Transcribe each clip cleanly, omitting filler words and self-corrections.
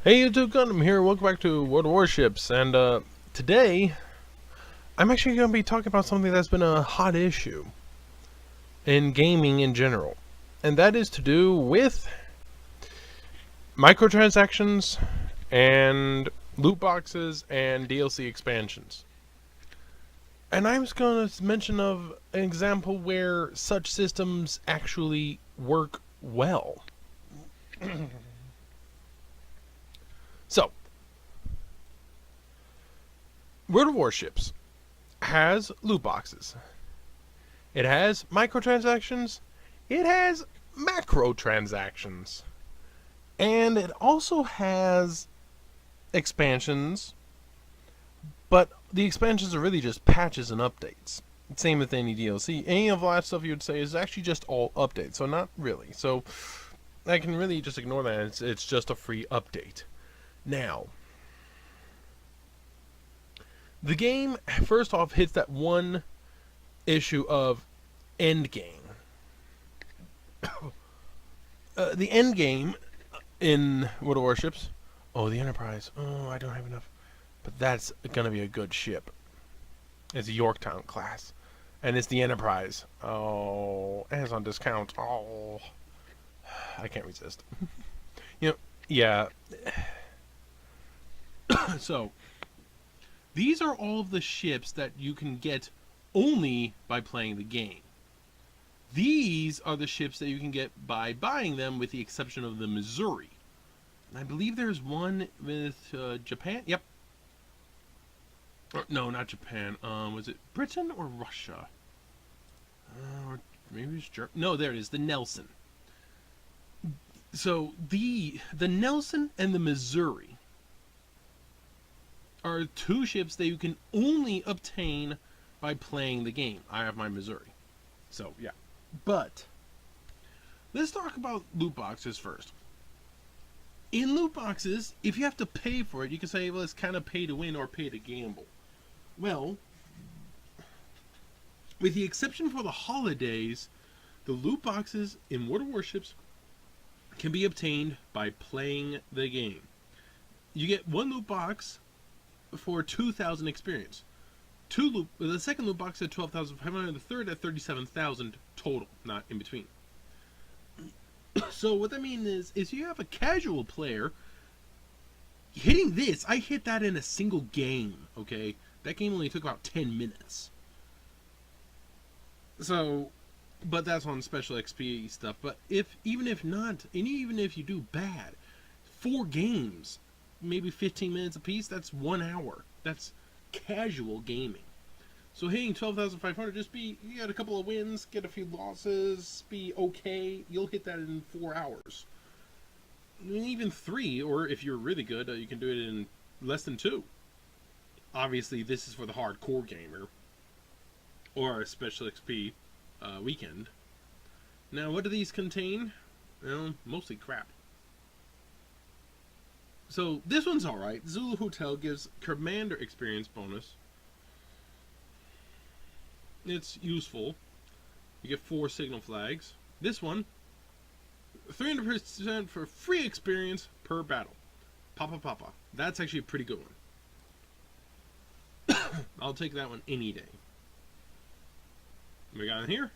Hey YouTube, Gundam here. Welcome back to World of Warships, and today I'm actually going to be talking about something that's been a hot issue in gaming in general, and that is to do with microtransactions and loot boxes and DLC expansions. And I'm just going to mention of an example where such systems actually work well. So, World of Warships has loot boxes. It has microtransactions. It has macrotransactions. And it also has expansions, but the expansions are really just patches and updates. Same with any DLC. Any of that stuff you would say is actually just all updates, so not really. So I can really just ignore that. It's just a free update. Now, the game, first off, hits that one issue of end game. The end game in World of Warships. Oh, the Enterprise. Oh, I don't have enough. But that's gonna be a good ship. It's a Yorktown class, and it's the Enterprise. Oh, and it's on discount. Oh, I can't resist. Yeah. So these are all of the ships that you can get only by playing the game. These are the ships that you can get by buying them, with the exception of the Missouri. I believe there's one with Japan. Yep. Or, no, not Japan. Was it Britain or Russia? Or maybe it's Germany. No, there it is. The Nelson. So the Nelson and the Missouri are two ships that you can only obtain by playing the game. I have my Missouri. So yeah. But let's talk about loot boxes first. In loot boxes, if you have to pay for it, you can say, well, it's kind of pay to win or pay to gamble. Well, with the exception for the holidays, the loot boxes in World of Warships can be obtained by playing the game. You get one loot box for 2,000 experience. The second loot box at 12,500, the third at 37,000 total, not in between. So what that means is you have a casual player hitting this. I hit that in a single game, okay? That game only took about 10 minutes. So, but that's on special XP stuff. But even if not, and even if you do bad, 4 games, maybe 15 minutes apiece, that's 1 hour. That's casual gaming. So hitting 12,500, you get a couple of wins, get a few losses, be okay. You'll hit that in 4 hours. And even 3, or if you're really good, you can do it in less than 2. Obviously, this is for the hardcore gamer, or a special XP weekend. Now, what do these contain? Well, mostly crap. So, this one's alright. Zulu Hotel gives Commander Experience bonus. It's useful. You get 4 signal flags. This one, 300% for free experience per battle. Papa. That's actually a pretty good one. I'll take that one any day. We got in here.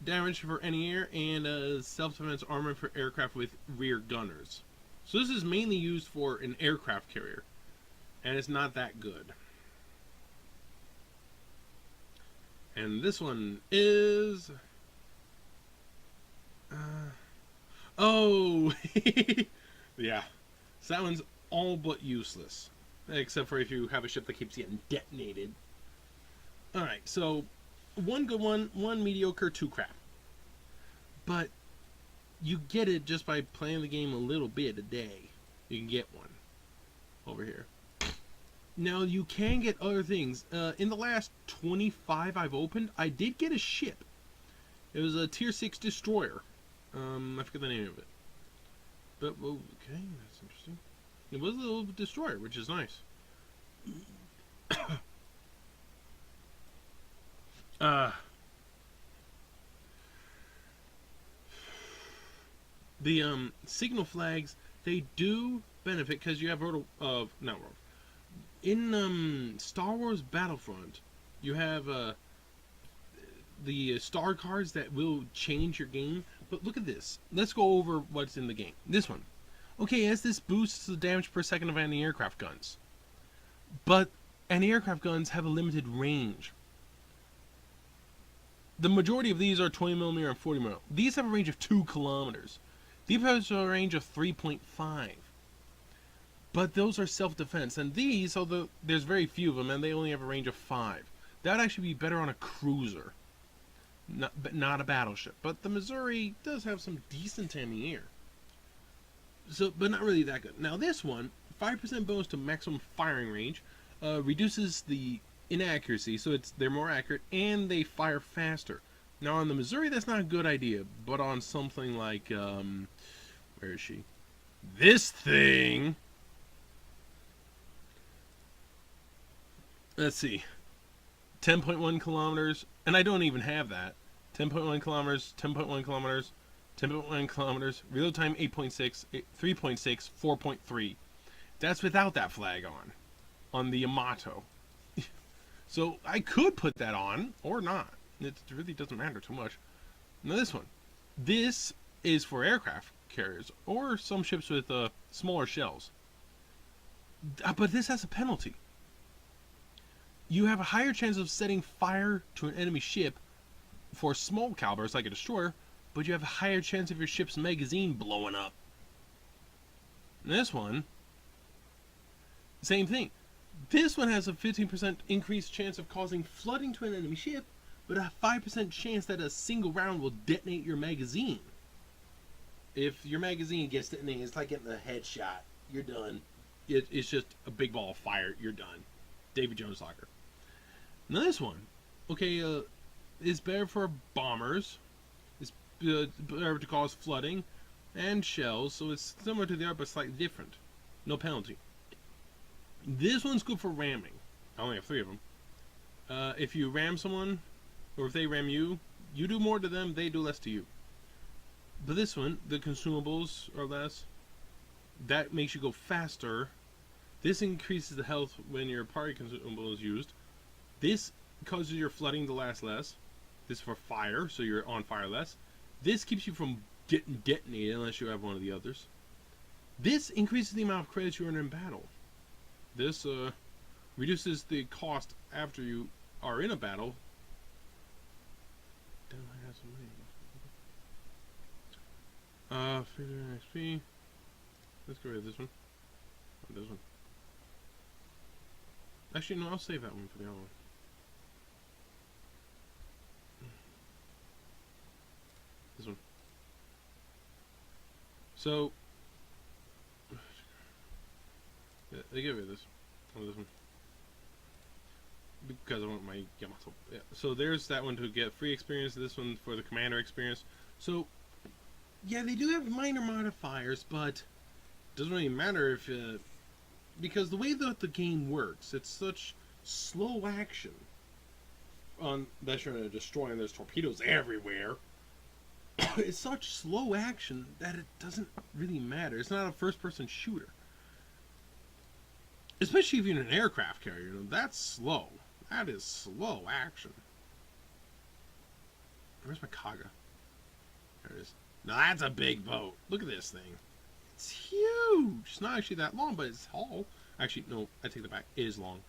Damage for any air and self-defense armor for aircraft with rear gunners. So this is mainly used for an aircraft carrier, and it's not that good. And this one is... oh! Yeah. So that one's all but useless. Except for if you have a ship that keeps getting detonated. Alright, so 1 good one, 1 mediocre, 2 crap. But you get it just by playing the game a little bit a day. You can get one over here. Now, you can get other things. In the last 25 I've opened, I did get a ship. It was a Tier 6 destroyer. I forget the name of it. But, okay, that's interesting. It was a little destroyer, which is nice. The signal flags They do benefit because you have not rotor. In Star Wars Battlefront, you have the star cards that will change your game. But look at this. Let's go over what's in the game. This one. Okay, as this boosts the damage per second of anti-aircraft guns. But anti-aircraft guns have a limited range. The majority of these are 20mm and 40mm. These have a range of 2 kilometers. These have a range of 3.5. But those are self-defense. And these, although there's very few of them, and they only have a range of 5. That would actually be better on a cruiser. Not a battleship. But the Missouri does have some decent anti-air. So, but not really that good. Now this one, 5% bonus to maximum firing range, reduces the inaccuracy, so they're more accurate, and they fire faster. Now on the Missouri, that's not a good idea, but on something like, where is she? This thing! Let's see. 10.1 kilometers, and I don't even have that. 10.1 kilometers, 10.1 kilometers, 10.1 kilometers, reload time 8.6, 3.6, 4.3. That's without that flag on the Yamato. So I could put that on, or not. It really doesn't matter too much. Now this one. This is for aircraft carriers, or some ships with smaller shells. But this has a penalty. You have a higher chance of setting fire to an enemy ship for small calibers like a destroyer, but you have a higher chance of your ship's magazine blowing up. And this one, same thing. This one has a 15% increased chance of causing flooding to an enemy ship, but a 5% chance that a single round will detonate your magazine. If your magazine gets detonated, it's like getting a headshot. You're done. It's just a big ball of fire. You're done. Davy Jones soccer. Now this one, okay, is better for bombers. It's better to cause flooding and shells, so it's similar to the other, but slightly different. No penalty. This one's good for ramming. I only have 3 of them. If you ram someone, or if they ram you, you do more to them, they do less to you. But this one, the consumables are less. That makes you go faster. This increases the health when your party consumable is used. This causes your flooding to last less. This is for fire, so you're on fire less. This keeps you from getting detonated unless you have one of the others. This increases the amount of credits you earn in battle. This reduces the cost after you are in a battle. Figure XP. Let's get rid of this one. Oh, this one. Actually, no, I'll save that one for the other one. This one. So, yeah, they get rid of this. Oh, this one. Because I want my Yamato. Yeah. So there's that one to get free experience. This one for the commander experience. So, yeah, they do have minor modifiers, but it doesn't really matter if because the way that the game works, it's such slow action. Unless you're in a destroyer and there's torpedoes everywhere. It's such slow action that it doesn't really matter. It's not a first-person shooter. Especially if you're in an aircraft carrier. That's slow. That is slow action. Where's my Kaga? There it is. Now that's a big boat. Look at this thing. It's huge. It's not actually that long, but it's tall. Actually, no, I take that back. It is long.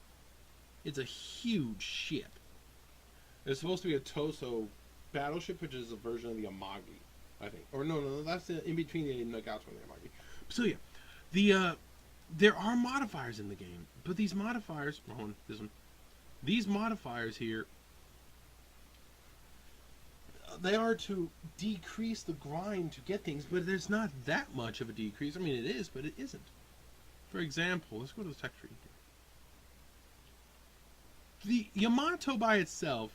It's a huge ship. It's supposed to be a Toso battleship, which is a version of the Amagi, I think. Or no, that's in between the Nagato and the Amagi. So yeah, there are modifiers in the game, but these modifiers, this one, these modifiers here, they are to decrease the grind to get things, but there's not that much of a decrease. I mean, it is, but it isn't. For example, let's go to the tech tree here. The Yamato by itself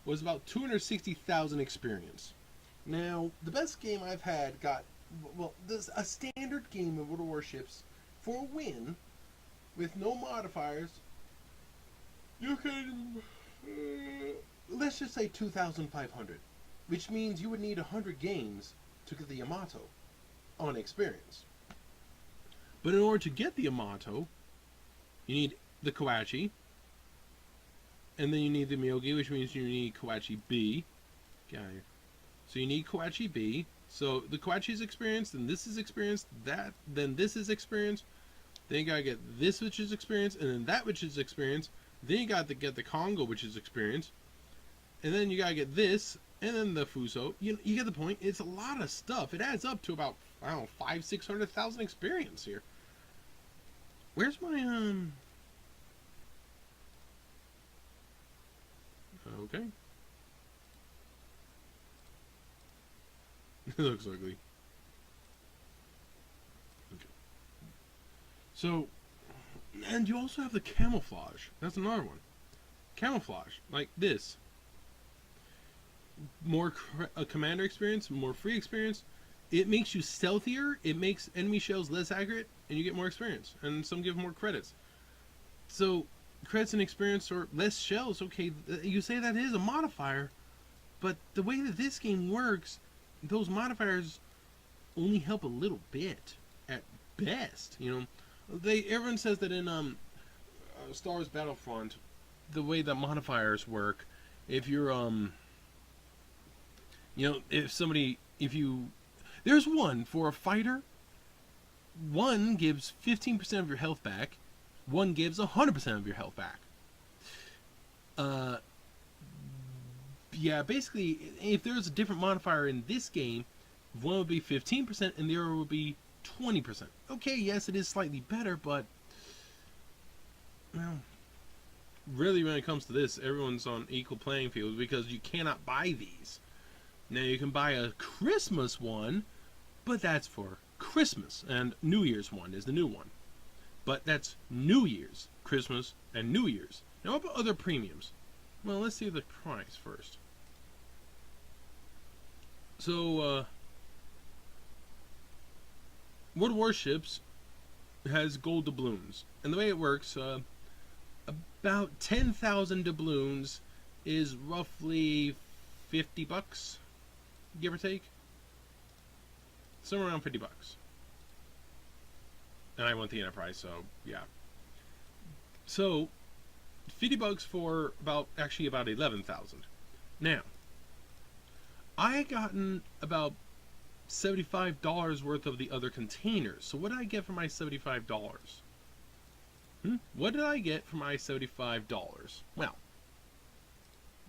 was about 260,000 experience. Now, the best game I've had got, well, there's a standard game of World of Warships for a win with no modifiers. You can, let's just say 2,500, which means you would need 100 games to get the Yamato on experience. But in order to get the Yamato, you need the Kawachi, and then you need the Miyogi, which means you need Kawachi B. Get out of here. So you need Kawachi B. So the Kawachi is experienced, then this is experienced, then this is experienced. Then you gotta get this, which is experienced, and then that, which is experienced. Then you got to get the Congo, which is experienced, and then you gotta get this, and then the Fuso. You get the point. It's a lot of stuff. It adds up to about, I don't know, 500,000-600,000 experience here. Where's my Okay. It looks ugly. Okay. So, and you also have the camouflage. That's another one. Camouflage, like this. More commander experience, more free experience. It makes you stealthier. It makes enemy shells less accurate, and you get more experience. And some give more credits. So, credits and experience or less shells. Okay, you say that is a modifier, but the way that this game works, those modifiers only help a little bit at best. You know, everyone says that in Star Wars Battlefront, the way that modifiers work, if you're you know, there's one for a fighter. One gives 15% of your health back. One gives 100% of your health back. Yeah, basically, if there's a different modifier in this game, one would be 15% and the other would be 20%. Okay, yes, it is slightly better, but, well, really when it comes to this, everyone's on equal playing field because you cannot buy these. Now, you can buy a Christmas one, but that's for Christmas, and New Year's one is the new one. But that's New Year's, Christmas, and New Year's. Now, what about other premiums? Well, let's see the price first. So, World Warships has gold doubloons. And the way it works, about 10,000 doubloons is roughly $50, give or take. Somewhere around $50. And I want the Enterprise, so yeah. So, $50 for about 11,000. Now, I had gotten about $75 worth of the other containers. So what did I get for my $75? What did I get for my $75? Well,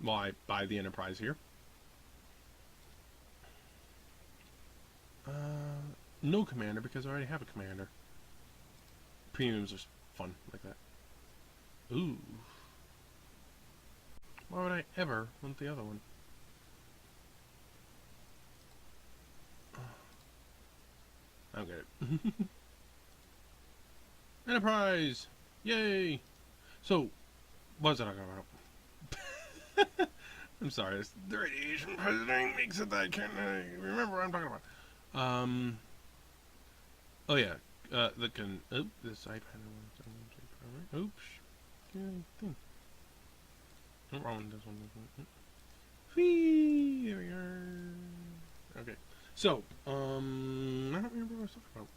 I buy the Enterprise here. No commander, because I already have a commander. Premiums are fun like that. Ooh. Why would I ever want the other one? I don't get it. Enterprise! Yay! So, what was I talking about? I'm sorry, the radiation president makes it that I can't remember what I'm talking about. Oh yeah, this iPad. Oops. Thing. Oh, wrong. This one. Whee! There we are. Okay. So, I don't remember what I was talking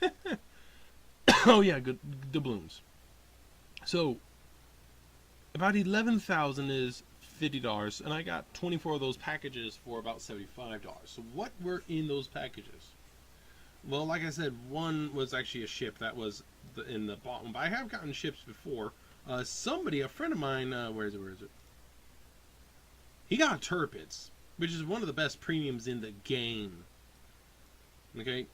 about. Oh yeah, good doubloons. So, about 11,000 is $50, and I got 24 of those packages for about $75. So what were in those packages? Well, like I said, one was actually a ship that was in the bottom, but I have gotten ships before. A friend of mine, where is it? He got Turpits, which is one of the best premiums in the game. Okay?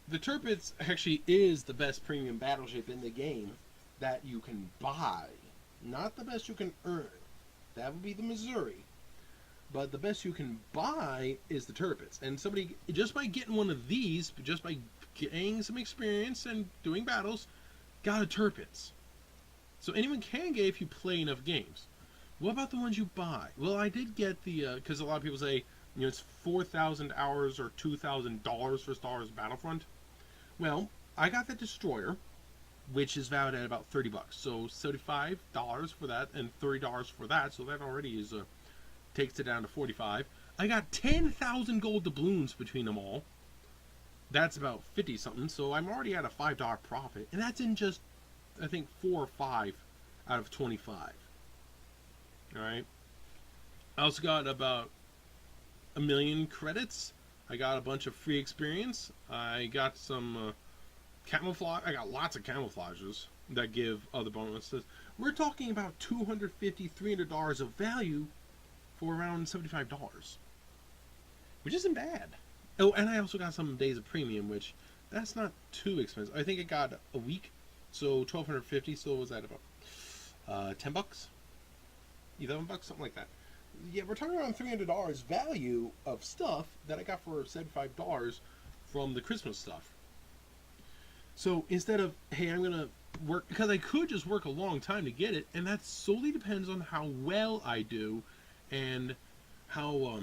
The Turpits actually is the best premium battleship in the game that you can buy. Not the best you can earn. That would be the Missouri. But the best you can buy is the Turpits. And somebody, just by getting one of these, just by getting some experience and doing battles, got a Turpits. So anyone can get if you play enough games. What about the ones you buy? Well, I did get the, because a lot of people say, you know, it's 4,000 hours or $2,000 for Star Wars Battlefront. Well, I got the Destroyer, which is valued at about $30. So $75 for that and $30 for that. So that already is takes it down to $45. I got 10,000 gold doubloons between them all. That's about 50 something, so I'm already at a $5 profit, and that's in just, I think, 4 or 5 out of 25. Alright? I also got about a million credits. I got a bunch of free experience. I got some camouflage. I got lots of camouflages that give other bonuses. We're talking about $250, $300 of value for around $75, which isn't bad. Oh, and I also got some days of premium, which that's not too expensive. I think it got a week, so $1,250. So was that about $10, $11, something like that. Yeah, we're talking around $300 value of stuff that I got for $75 from the Christmas stuff. So instead of, hey, I'm gonna work, because I could just work a long time to get it, and that solely depends on how well I do, and how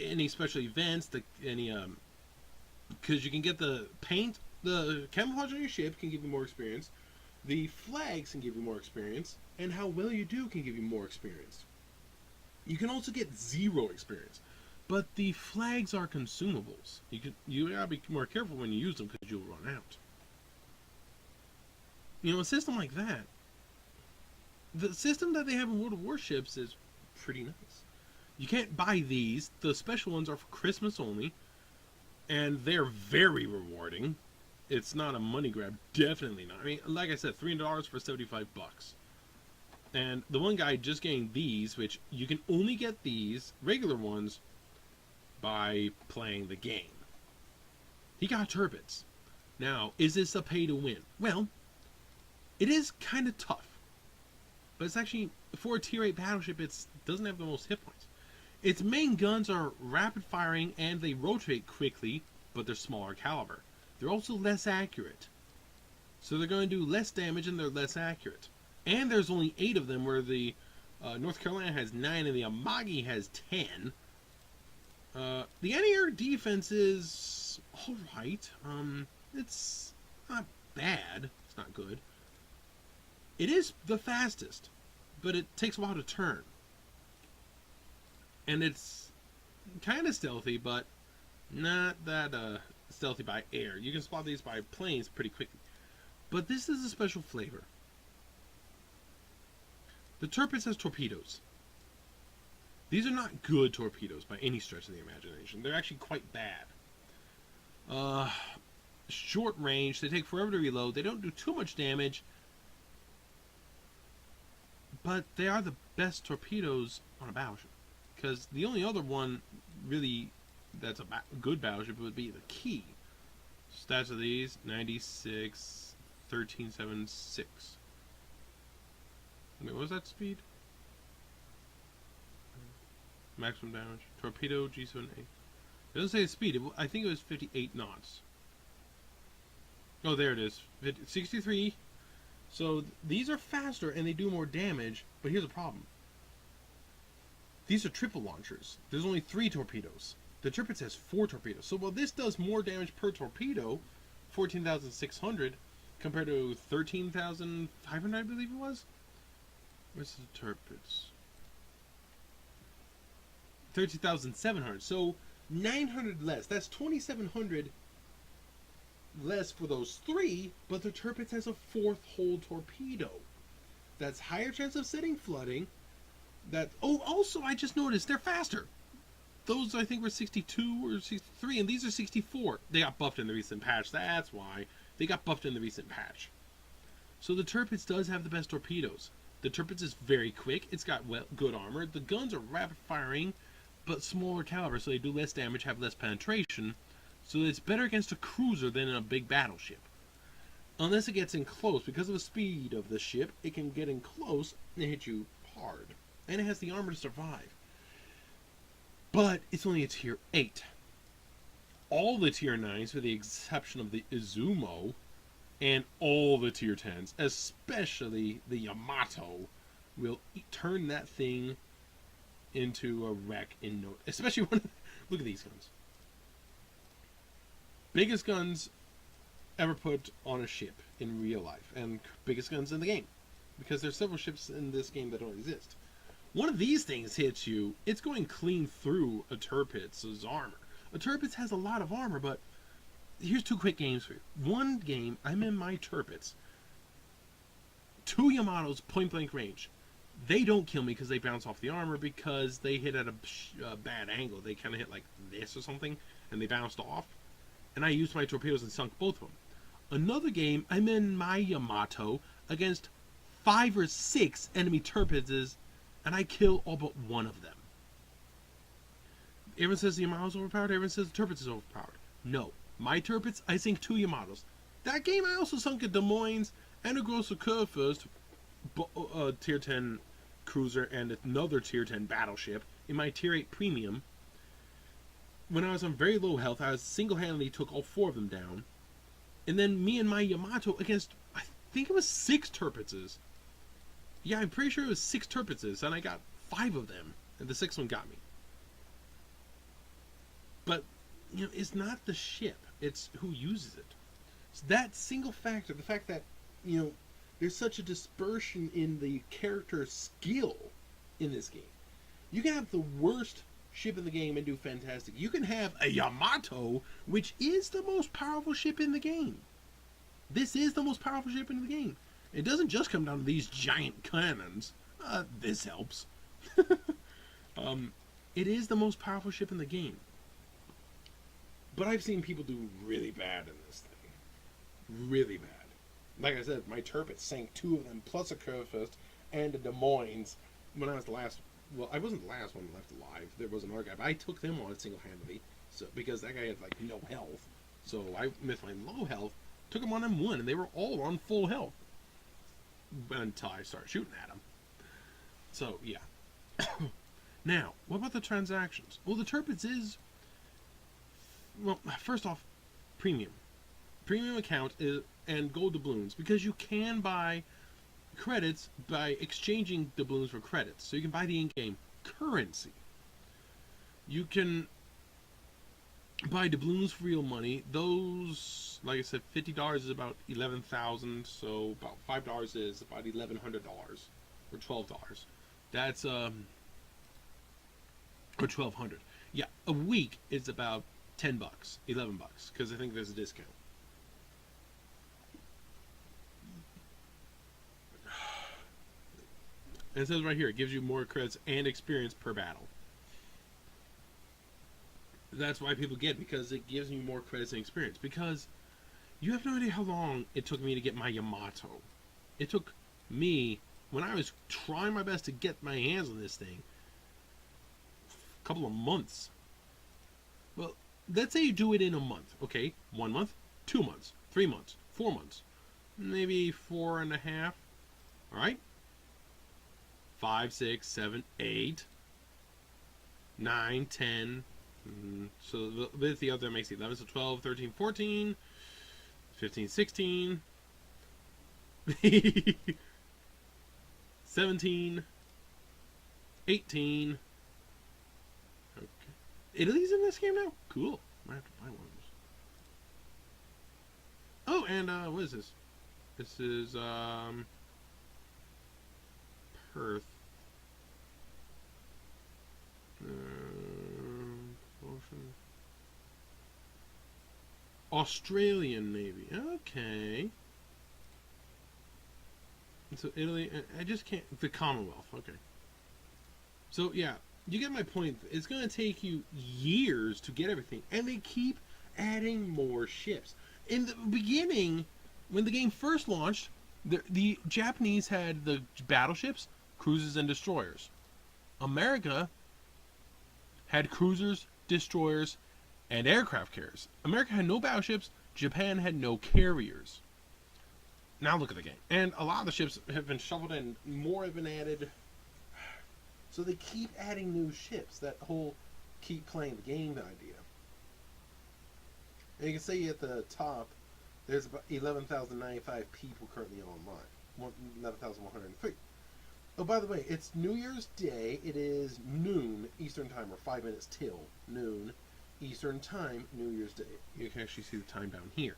any special events, because you can get the paint, the camouflage on your ship can give you more experience, the flags can give you more experience, and how well you do can give you more experience. You can also get 0 experience, but the flags are consumables. You gotta be more careful when you use them because you'll run out. You know, a system like that, the system that they have in World of Warships is pretty nice. You can't buy these. The special ones are for Christmas only, and they're very rewarding. It's not a money grab, definitely not. I mean, like I said, $300 for $75. And the one guy just getting these, which you can only get these regular ones by playing the game. He got turbines. Now, is this a pay to win? Well, it is kind of tough. But it's actually, for a tier 8 battleship, it doesn't have the most hit points. Its main guns are rapid firing and they rotate quickly, but they're smaller caliber. They're also less accurate. So they're going to do less damage and they're less accurate. And there's only 8 of them, where the North Carolina has 9 and the Amagi has 10. The anti-air defense is alright. It's not bad. It's not good. It is the fastest, but it takes a while to turn. And it's kind of stealthy, but not that stealthy by air. You can spot these by planes pretty quickly. But this is a special flavor. The Tirpitz has torpedoes. These are not good torpedoes by any stretch of the imagination. They're actually quite bad. Short range. They take forever to reload. They don't do too much damage. But they are the best torpedoes on a battleship. Because the only other one really that's a good battleship would be the Key. Stats of these: 96, 1376. Wait, what was that speed? Maximum damage. Torpedo G7A. It doesn't say the speed. I think it was 58 knots. Oh, there it is. 63. So these are faster and they do more damage, but here's the problem. These are triple launchers. There's only 3 torpedoes. The Tirpitz has 4 torpedoes. So while this does more damage per torpedo, 14,600, compared to 13,500, I believe it was. Where's the Tirpitz? 13,700. So 900 less. That's 2,700 less for those 3, but the Tirpitz has a 4th hull torpedo. That's higher chance of setting flooding. Also, I just noticed they're faster. Those, I think, were 62 or 63, and these are 64. They got buffed in the recent patch. That's why. They got buffed in the recent patch. So the Tirpitz does have the best torpedoes. The Tirpitz is very quick. It's got good armor. The guns are rapid firing, but smaller caliber, so they do less damage, have less penetration. So it's better against a cruiser than in a big battleship. Unless it gets in close. Because of the speed of the ship, it can get in close and hit you hard. And it has the armor to survive. But it's only a tier 8. All the tier 9s, with the exception of the Izumo, and all the tier 10s, especially the Yamato, will turn that thing into a wreck in no... Especially when... Look at these guns. Biggest guns ever put on a ship in real life, and biggest guns in the game, because there's several ships in this game that don't exist. One of these things hits you, it's going clean through a Tirpitz's armor. A Tirpitz has a lot of armor, but Here's two quick games for you. One game, I'm in my Turpits. Two Yamatos point blank range. They don't kill me because they bounce off the armor because they hit at a bad angle. They kind of hit like this or something, and they bounced off. And I used my torpedoes and sunk both of them. Another game, I'm in my Yamato against 5 or 6 enemy Turpits, and I kill all but one of them. Everyone says the Yamato's overpowered. Everyone says the Turpits is overpowered. No. My Turpits, I sink 2 Yamatos. That game, I also sunk a Des Moines and a Grosser Kurfürst, Tier 10 cruiser, and another Tier 10 battleship in my Tier 8 premium. When I was on very low health, I single-handedly took all 4 of them down. And then me and my Yamato against, I think it was 6 Turpitses. Yeah, I'm pretty sure it was 6 Turpitses, and I got 5 of them, and the 6th one got me. But, you know, it's not the ship, it's who uses it. So that single factor, the fact that, you know, there's such a dispersion in the character skill in this game. You can have the worst ship in the game and do fantastic. You can have a Yamato, which is the most powerful ship in the game. This is the most powerful ship in the game. It doesn't just come down to these giant cannons. This helps. It is the most powerful ship in the game. But I've seen people do really bad in this thing. Really bad. Like I said, my Turpits sank 2 of them, plus a Kurfürst and a Des Moines when I was the last. Well, I wasn't the last one left alive. There was another guy, but I took them on single-handedly, so because that guy had like no health. So I, with my low health, took him on M1, and they were all on full health until I started shooting at them. So yeah. Now, what about the transactions? Well, the Turpits is, well, first off, premium account is, and gold doubloons, because you can buy credits by exchanging doubloons for credits. So you can buy the in-game currency. You can buy doubloons for real money. Those, like I said, $50 is about 11,000. So about $5 is about $1,100 or $12. That's or 1,200. Yeah, a week is about $10, $11, because I think there's a discount. And it says right here, it gives you more credits and experience per battle. That's why people get it, because it gives you more credits and experience. Because you have no idea how long it took me to get my Yamato. It took me, when I was trying my best to get my hands on this thing, a couple of months. Well, let's say you do it in a month. Okay, 1 month, 2 months, 3 months, 4 months, maybe 4.5. All right. 5, 6, 7, 8, 9, 10. So with the other makes it 11, so 12, 13, 14, 15, 16, 17, 18. Okay. Italy's in this game now? Cool. I have to buy one of those. Oh, and what is this? This is Perth. Australian Navy. Okay. So Italy, I just can't. The Commonwealth. Okay. So yeah, you get my point. It's going to take you years to get everything, and they keep adding more ships. In the beginning, when the game first launched, the Japanese had the battleships, cruisers, and destroyers. America had cruisers, destroyers, and aircraft carriers. America had no battleships. Japan had no carriers. Now look at the game. And a lot of the ships have been shoveled in. More have been added. So they keep adding new ships. That whole keep playing the game idea. And you can see at the top, there's about 11,095 people currently online. 11,103. Oh, by the way, it's New Year's Day. It is noon Eastern Time, or 5 minutes till noon Eastern Time, New Year's Day. You can actually see the time down here.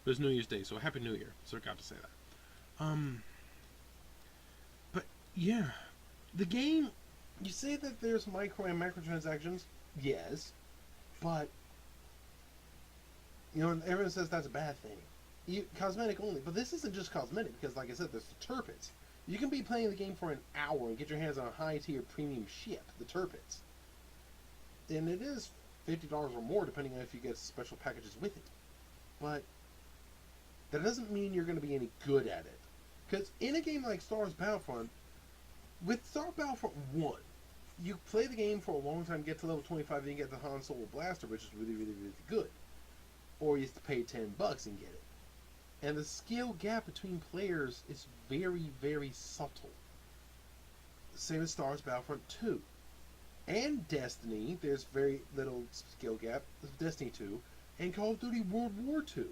But it's New Year's Day, so Happy New Year. So I got to say that. But yeah, the game. You say that there's micro and macro transactions. Yes, but You know, and everyone says that's a bad thing. Cosmetic only, but this isn't just cosmetic because, like I said, there's the turpits. You can be playing the game for an hour and get your hands on a high-tier premium ship, the turpits, and it is $50 or more depending on if you get special packages with it. But that doesn't mean you're going to be any good at it, because in a game like Star Wars Battlefront, with Star Wars Battlefront 1, you play the game for a long time, get to level 25, then you get the Han Solo blaster, which is really, really, really good. Or you have to pay $10 and get it. And the skill gap between players is very, very subtle. Same as Star Wars Battlefront 2. And Destiny, there's very little skill gap. Destiny 2. And Call of Duty World War 2.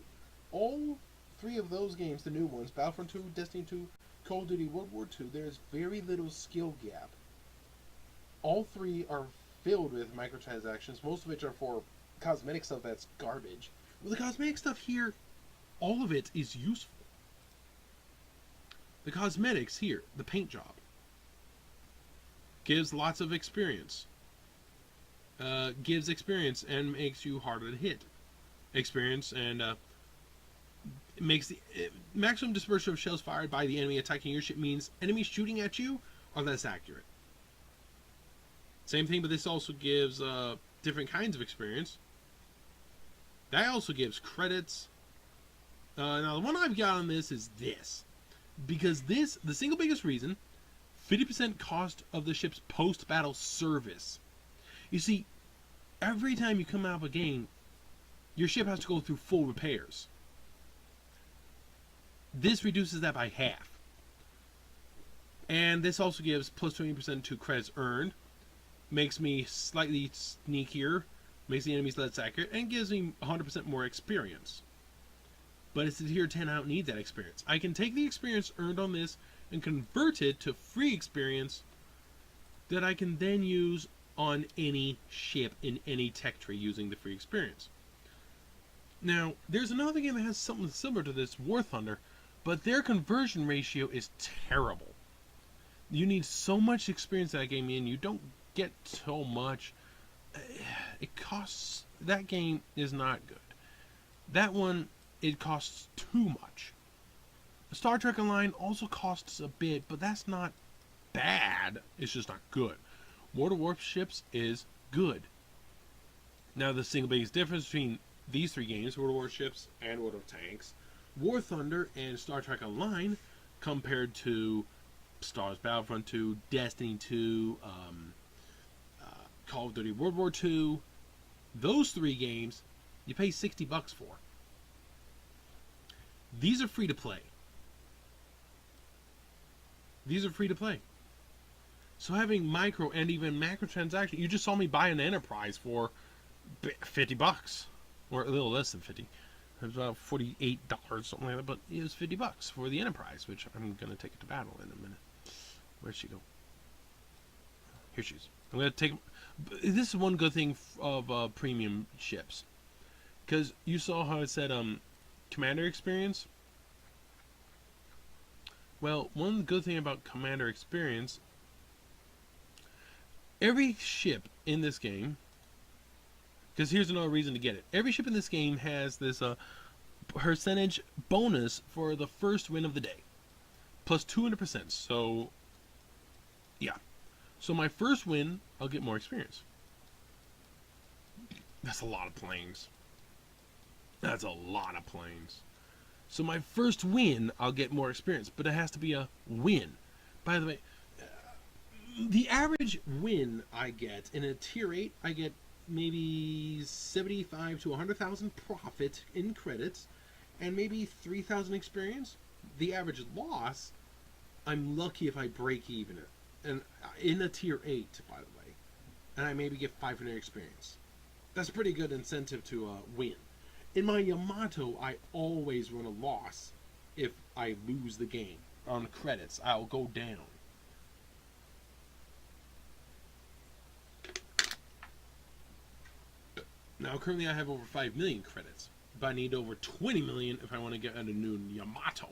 All three of those games, the new ones, Battlefront 2, Destiny 2, Call of Duty World War 2, there's very little skill gap. All three are filled with microtransactions, most of which are for cosmetic stuff that's garbage. Well, the cosmetic stuff here, all of it is useful. The cosmetics here, the paint job, gives lots of experience. Gives experience and makes you harder to hit. Experience and it makes the maximum dispersion of shells fired by the enemy attacking your ship means enemies shooting at you are less accurate. Same thing, but this also gives different kinds of experience. That also gives credits. Now, the one I've got on this is this. Because this, the single biggest reason, 50% cost of the ship's post-battle service. You see, every time you come out of a game, your ship has to go through full repairs. This reduces that by half. And this also gives plus 20% to credits earned. Makes me slightly sneakier. Makes the enemies less accurate. And gives me 100% more experience. But it's the tier 10, I don't need that experience. I can take the experience earned on this and convert it to free experience that I can then use on any ship in any tech tree using the free experience. Now, there's another game that has something similar to this, War Thunder, but their conversion ratio is terrible. You need so much experience in that game, and you don't get so much. It costs... That game is not good. That one, it costs too much. Star Trek Online also costs a bit, but that's not bad. It's just not good. World of Warships is good. Now, the single biggest difference between these three games, World of Warships and World of Tanks, War Thunder and Star Trek Online, compared to Star Wars Battlefront 2, Destiny 2, Call of Duty World War 2, those three games, you pay $60 for. These are free to play. These are free to play. So having micro and even macro transactions, you just saw me buy an Enterprise for $50, or a little less than 50. It was about $48, something like that, but it was $50 for the Enterprise, which I'm going to take it to battle in a minute. Where'd she go? Here she is. I'm going to take... This is one good thing of premium ships. Because you saw how it said Commander Experience. Well, one good thing about Commander Experience, every ship in this game, because here's another reason to get it. Every ship in this game has this percentage bonus for the first win of the day. Plus 200%. So, yeah. So my first win, I'll get more experience. That's a lot of planes. That's a lot of planes. So my first win, I'll get more experience. But it has to be a win. By the way, the average win I get in a tier 8, I get maybe 75 to 100,000 profit in credits and maybe 3,000 experience. The average loss, I'm lucky if I break even it. And in a tier 8, by the way, and I maybe get 500 experience. That's a pretty good incentive to win. In my Yamato, I always run a loss if I lose the game. On credits, I'll go down. Now, currently I have over 5 million credits, but I need over 20 million if I want to get a new Yamato.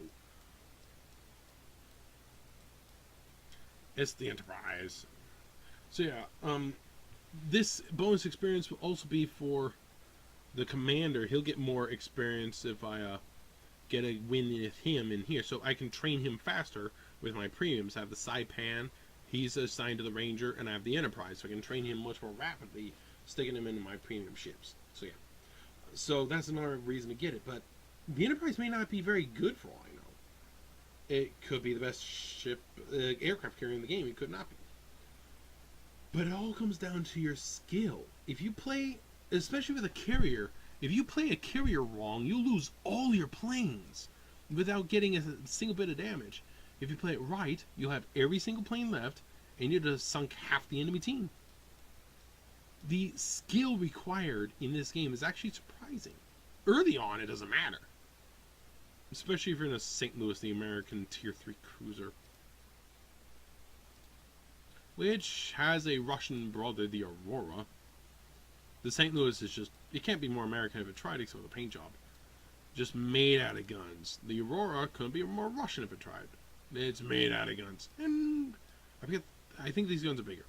It's the Enterprise. So yeah, this bonus experience will also be for The commander, he'll get more experience if I get a win with him in here, so I can train him faster with my premiums. I have the Saipan, he's assigned to the Ranger, and I have the Enterprise, so I can train him much more rapidly, sticking him into my premium ships. So yeah, so that's another reason to get it. But the Enterprise may not be very good for all I know. It could be the best ship, aircraft carrier in the game. It could not be. But it all comes down to your skill. If you play, especially with a carrier, if you play a carrier wrong, you'll lose all your planes without getting a single bit of damage. If you play it right, you'll have every single plane left, and you'd have sunk half the enemy team. The skill required in this game is actually surprising. Early on, it doesn't matter. Especially if you're in a St. Louis, the American Tier 3 cruiser. Which has a Russian brother, the Aurora. The St. Louis is just, it can't be more American if it tried, except with a paint job. Just made out of guns. The Aurora couldn't be more Russian if it tried. It's made out of guns. And I think these guns are bigger.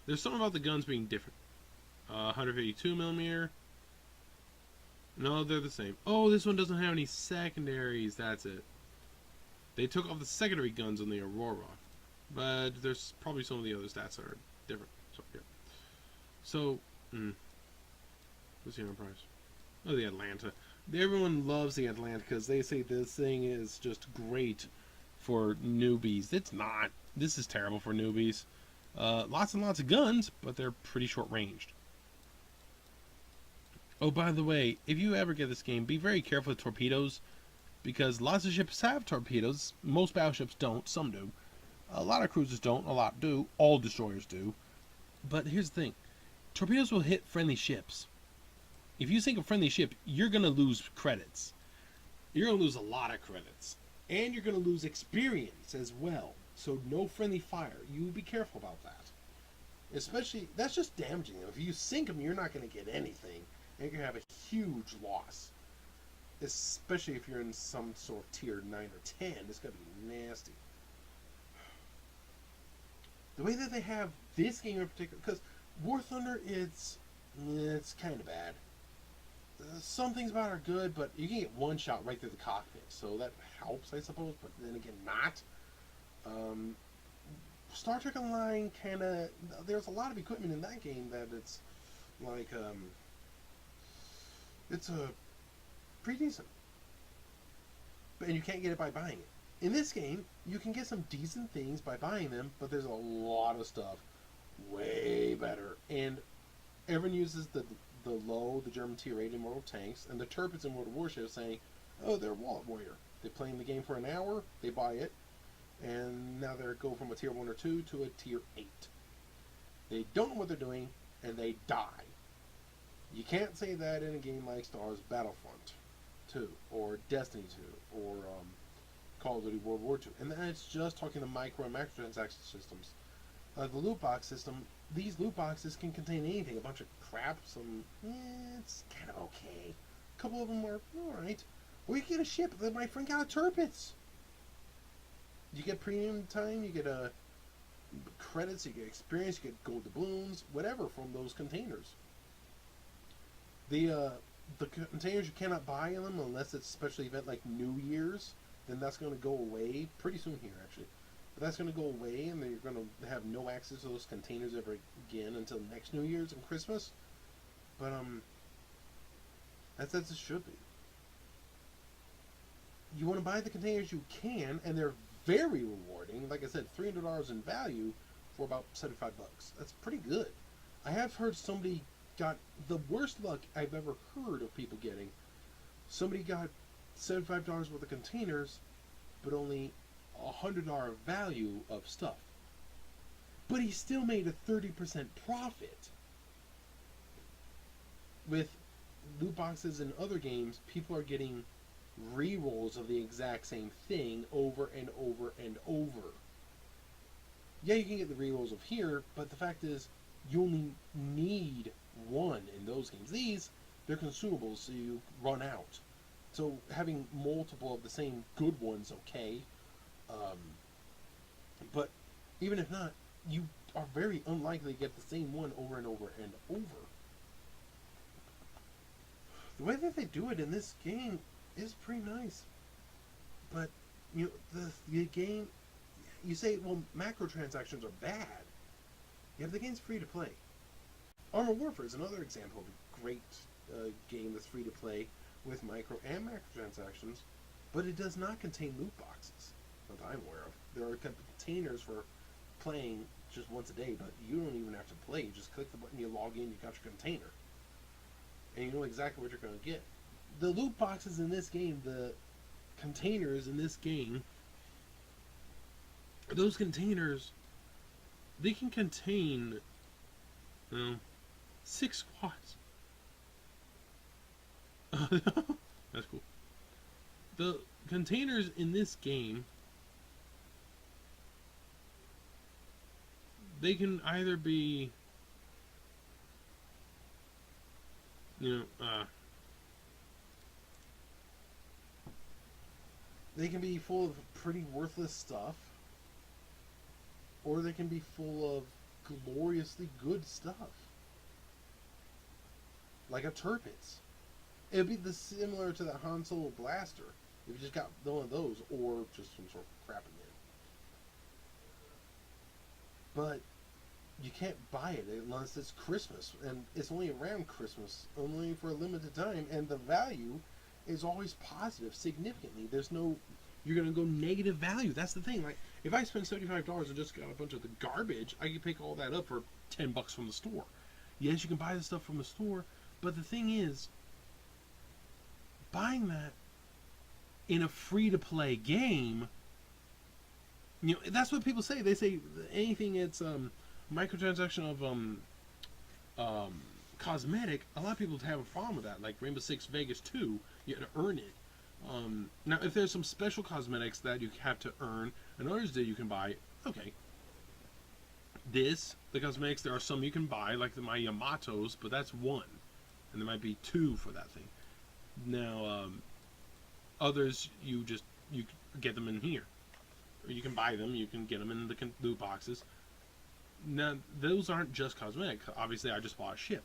There's something about the guns being different. 152 millimeter. No, they're the same. Oh, this one doesn't have any secondaries. That's it. They took off the secondary guns on the Aurora. But there's probably some of the other stats that are different. So, yeah. So, what's the Enterprise? Oh, the Atlanta. Everyone loves the Atlanta because they say this thing is just great for newbies. It's not. This is terrible for newbies. Lots and lots of guns, but they're pretty short-ranged. Oh, by the way, if you ever get this game, be very careful with torpedoes, because lots of ships have torpedoes. Most battleships don't. Some do. A lot of cruisers don't. A lot do. All destroyers do. But here's the thing. Torpedoes will hit friendly ships. If you sink a friendly ship, you're going to lose credits. You're going to lose a lot of credits. And you're going to lose experience as well. So no friendly fire. You be careful about that. Especially, that's just damaging them. If you sink them, you're not going to get anything. And you're going to have a huge loss. Especially if you're in some sort of tier 9 or 10. It's going to be nasty. The way that they have this game in particular, because War Thunder, it's kind of bad. Some things about it are good, but you can get one shot right through the cockpit, so that helps, I suppose, but then again, not. Star Trek Online kind of, there's a lot of equipment in that game that it's like, it's pretty decent. And you can't get it by buying it. In this game, you can get some decent things by buying them, but there's a lot of stuff way better. And everyone uses the German Tier 8 Immortal Tanks, and the Turpits in World of Warships saying, oh, they're a Wallet Warrior. They play in the game for an hour, they buy it, and now they go from a Tier 1 or 2 to a Tier 8. They don't know what they're doing, and they die. You can't say that in a game like Star Wars Battlefront 2, or Destiny 2, or Call of Duty World War II. And that's just talking the micro and microtransaction systems. The loot box system, these loot boxes can contain anything. A bunch of crap, some, it's kind of okay. A couple of them are alright. Or you get a ship, my friend got a Turpits. You get premium time, you get credits, you get experience, you get gold doubloons, whatever from those containers. The containers, you cannot buy in them unless it's a special event like New Year's. Then that's going to go away pretty soon here, actually. But that's going to go away, and then you're going to have no access to those containers ever again until next New Year's and Christmas. But that's as it should be. You want to buy the containers, you can, and they're very rewarding. Like I said, $300 in value for about $75. That's pretty good. I have heard somebody got the worst luck I've ever heard of people getting. Somebody got $75 worth of containers, but only $100 value of stuff. But he still made a 30% profit. With loot boxes in other games, people are getting re-rolls of the exact same thing over and over and over. Yeah, you can get the re-rolls of here, but the fact is, you only need one in those games. These, they're consumables, so you run out. So having multiple of the same good ones, okay. But even if not, you are very unlikely to get the same one over and over and over. The way that they do it in this game is pretty nice. But the game, you say, well, macrotransactions are bad. Yeah, the game's free to play. Armor Warfare is another example of a great game that's free to play with micro and macrotransactions, but it does not contain loot boxes that I'm aware of. There are containers for playing just once a day, but you don't even have to play. You just click the button, you log in, you got your container, and you know exactly what you're going to get. The loot boxes in this game, the containers in this game, those containers, they can contain 6 squads. That's cool. The containers in this game, they can either be, they can be full of pretty worthless stuff, or they can be full of gloriously good stuff, like a Tirpitz. It'd be similar to the Han Solo blaster if you just got one of those, or just some sort of crap again. But you can't buy it unless it's Christmas, and it's only around Christmas, only for a limited time, and the value is always positive significantly. There's no, you're gonna go negative value. That's the thing. Like, if I spend $75 and just got a bunch of the garbage, I can pick all that up for $10 from the store. Yes, you can buy the stuff from the store, but the thing is, buying that in a free-to-play game, that's what people say. They say anything it's microtransaction of cosmetic. A lot of people have a problem with that. Like Rainbow Six Vegas 2, you have to earn it. Now, if there's some special cosmetics that you have to earn, and others that you can buy, okay. The cosmetics, there are some you can buy, like my Yamatos, but that's one, and there might be 2 for that thing. Now, others you get them in here, or you can buy them. You can get them in the loot boxes. Now, those aren't just cosmetic. Obviously, I just bought a ship,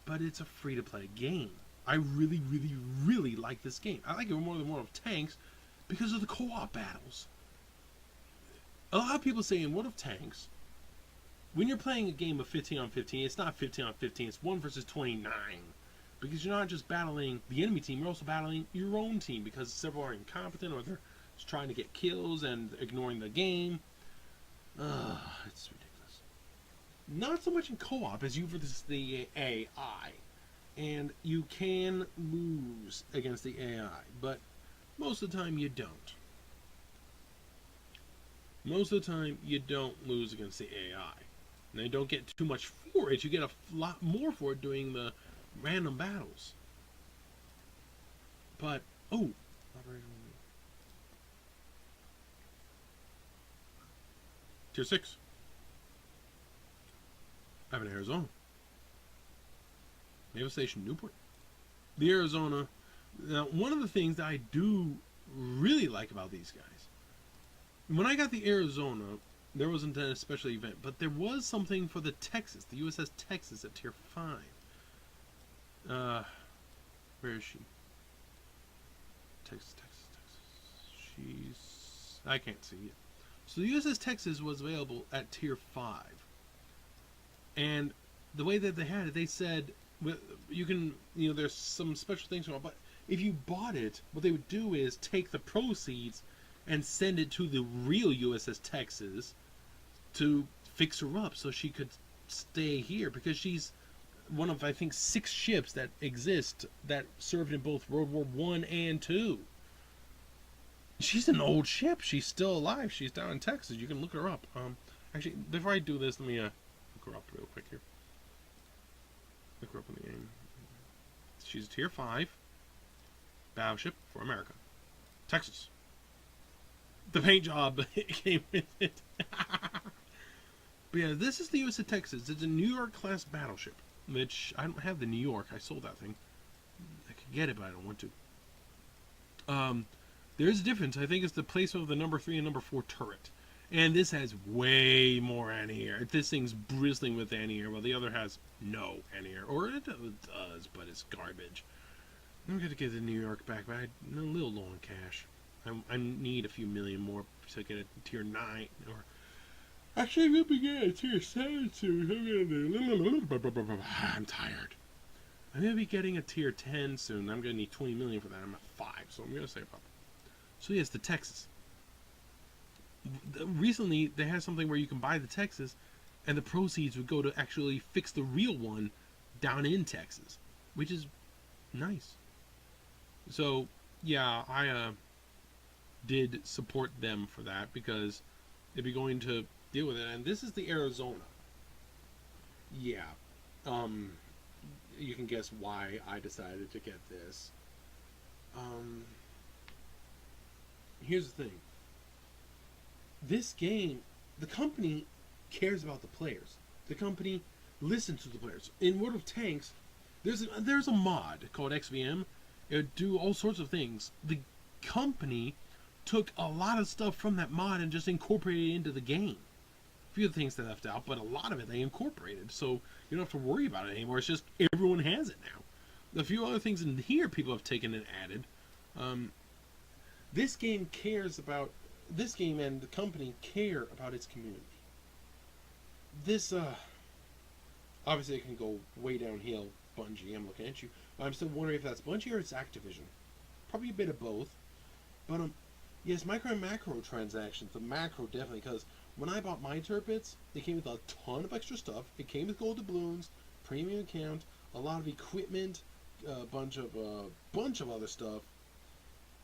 but it's a free-to-play game. I really, really, really like this game. I like it more than World of Tanks because of the co-op battles. A lot of people say in World of Tanks, when you're playing a game of 15 on 15, it's not 15 on 15, it's 1 versus 29. Because you're not just battling the enemy team, you're also battling your own team, because several are incompetent or they're just trying to get kills and ignoring the game. It's ridiculous. Not so much in co-op as you versus the AI. And you can lose against the AI, but most of the time you don't. Most of the time you don't lose against the AI. And you don't get too much for it. You get a lot more for it doing the random battles. But, Tier 6. I have an Arizona. Naval Station Newport. The Arizona. Now, one of the things that I do really like about these guys, when I got the Arizona, there wasn't a special event, but there was something for the Texas, the USS Texas at Tier 5. Where is she? Texas. I can't see it. So the USS Texas was available at Tier 5. And the way that they had it, they said, you can, there's some special things, but if you bought it, what they would do is take the proceeds and send it to the real USS Texas to fix her up so she could stay here, because she's one of, I think, 6 ships that exist that served in both World War I and II. She's an old ship. She's still alive. She's down in Texas. You can look her up. Actually, before I do this, let me look her up real quick here. Look her up in the game. She's a Tier 5 battleship for America. Texas. The paint job came with it. But yeah, this is the USS Texas. It's a New York class battleship, which I don't have the New York. I sold that thing. I could get it, but I don't want to. There is a difference. I think it's the placement of the number 3 and number 4 turret. And this has way more anti-air. This thing's bristling with anti-air, while the other has no anti-air. Or it does, but it's garbage. I'm going to get the New York back, but I'm a little low on cash. I need a few million more to get a tier 9. Or actually, I'm going to be getting a tier 7 soon. I'm tired. I'm going to be getting a tier 10 soon. I'm going to need 20 million for that. I'm at 5, so I'm going to save up. So yes, the Texas. Recently, they had something where you can buy the Texas, and the proceeds would go to actually fix the real one down in Texas, which is nice. So, yeah, I did support them for that because they'd be going to deal with it. And this is the Arizona. Yeah. You can guess why I decided to get this. Here's the thing. This game, the company cares about the players. The company listens to the players. In World of Tanks, there's a mod called XVM. It would do all sorts of things. The company took a lot of stuff from that mod and just incorporated it into the game. A few of the things they left out, but a lot of it they incorporated. So you don't have to worry about it anymore. It's just everyone has it now. A few other things in here people have taken and added. This game and the company care about its community. This, obviously it can go way downhill, Bungie, I'm looking at you. I'm still wondering if that's Bungie or it's Activision. Probably a bit of both. But, yes, micro and macro transactions. The macro definitely, because when I bought my Turpits, it came with a ton of extra stuff. It came with gold doubloons, premium account, a lot of equipment, a bunch of other stuff.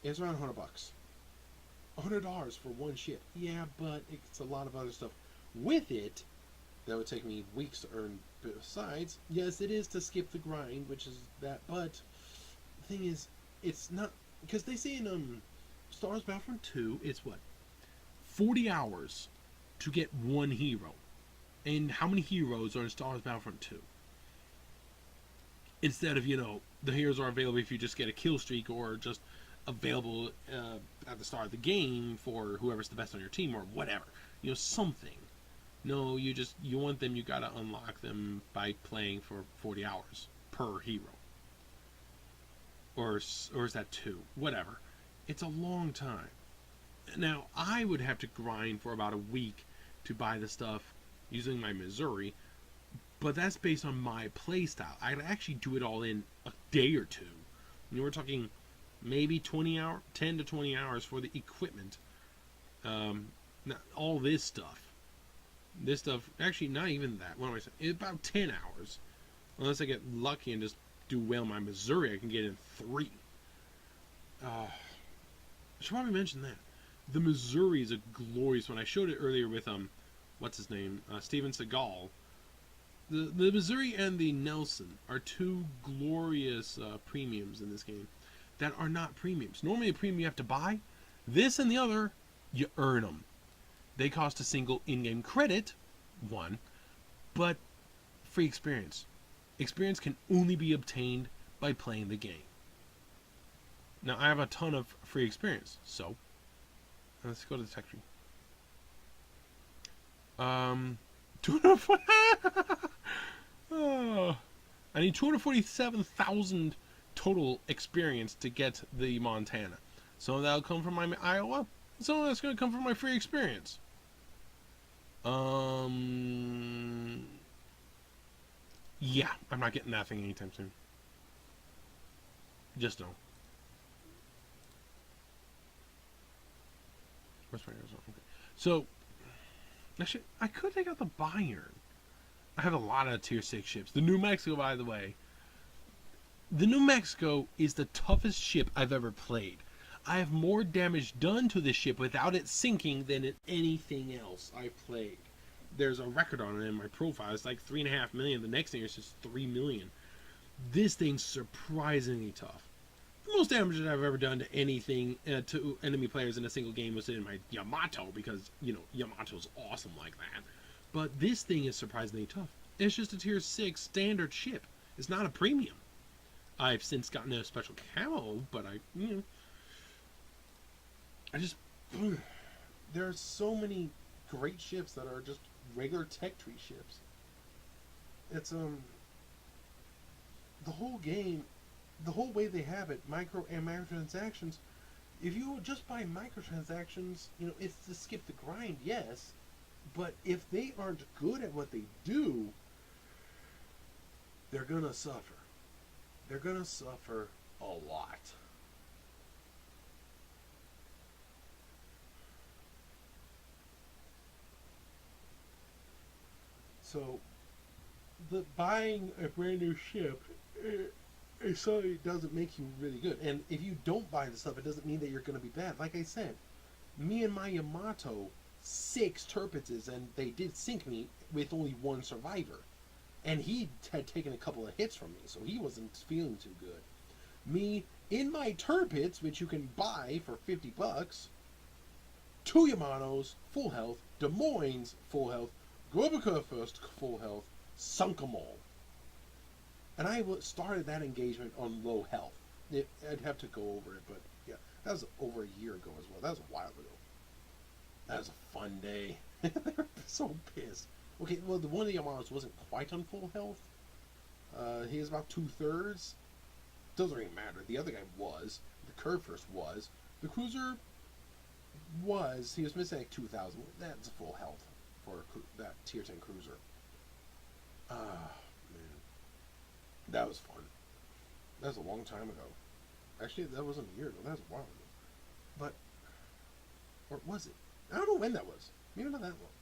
It's around $100. $100 for one ship. Yeah, but it's a lot of other stuff. With it, that would take me weeks to earn. Besides, yes, it is to skip the grind, which is that. But the thing is, it's not, because they say in Star Wars Battlefront 2, it's what, 40 hours to get one hero. And how many heroes are in Star Wars Battlefront 2? Instead of, the heroes are available if you just get a kill streak, or just available at the start of the game for whoever's the best on your team, or whatever. Something. No, you want them, you gotta unlock them by playing for 40 hours per hero. Or is that 2? Whatever. It's a long time. Now, I would have to grind for about a week to buy the stuff using my Missouri, but that's based on my playstyle. I'd actually do it all in a day or two. We're talking maybe 10 to 20 hours for the equipment. All this stuff. This stuff, actually not even that. What am I saying? It's about 10 hours. Unless I get lucky and just do well in my Missouri, I can get in 3. I should probably mention that. The Missouri is a glorious one. I showed it earlier with, what's his name? Steven Seagal. The Missouri and the Nelson are 2 glorious premiums in this game that are not premiums. Normally a premium you have to buy. This and the other, you earn them. They cost a single in-game credit, 1, but free experience. Experience can only be obtained by playing the game. Now, I have a ton of free experience, so let's go to the tech tree. 240. Oh, I need 247,000 total experience to get the Montana. Some of that will come from my Iowa. Some of that's going to come from my free experience. Yeah, I'm not getting that thing anytime soon. Just no. Where's my Arizona? Okay. So, actually, I could take out the Bayern. I have a lot of tier 6 ships. The New Mexico, by the way. The New Mexico is the toughest ship I've ever played. I have more damage done to this ship without it sinking than in anything else I've played. There's a record on it in my profile. It's like 3.5 million. The next thing is just 3 million. This thing's surprisingly tough. The most damage that I've ever done to anything, to enemy players in a single game was in my Yamato, because, Yamato's awesome like that. But this thing is surprisingly tough. It's just a tier 6 standard ship. It's not a premium. I've since gotten a special camo, but there are so many great ships that are just regular tech tree ships. It's the whole game, the whole way they have it, micro and microtransactions. If you just buy microtransactions, it's to skip the grind, yes, but if they aren't good at what they do, they're gonna suffer. They're gonna suffer a lot. So, the buying a brand new ship, it certainly doesn't make you really good. And if you don't buy the stuff, it doesn't mean that you're going to be bad. Like I said, me and my Yamato, 6 Turpitses, and they did sink me with only 1 survivor. And he had taken a couple of hits from me, so he wasn't feeling too good. Me, in my Turpits, which you can buy for $50, 2 Yamatos, full health, Des Moines, full health, Gorbachev first, full health, sunk them all. And I started that engagement on low health. I'd have to go over it, but yeah, that was over a year ago as well. That was a while ago. That was a fun day. They were so pissed. Okay, well, the one of the Yamatos wasn't quite on full health. He was about 2/3. Doesn't really matter. The other guy was. The curve first was. The cruiser was. He was missing like 2,000. That's full health for that tier 10 cruiser. Man. That was fun. That was a long time ago. Actually, that wasn't a year ago. That was a while ago. But, or was it? I don't know when that was. Maybe not that long.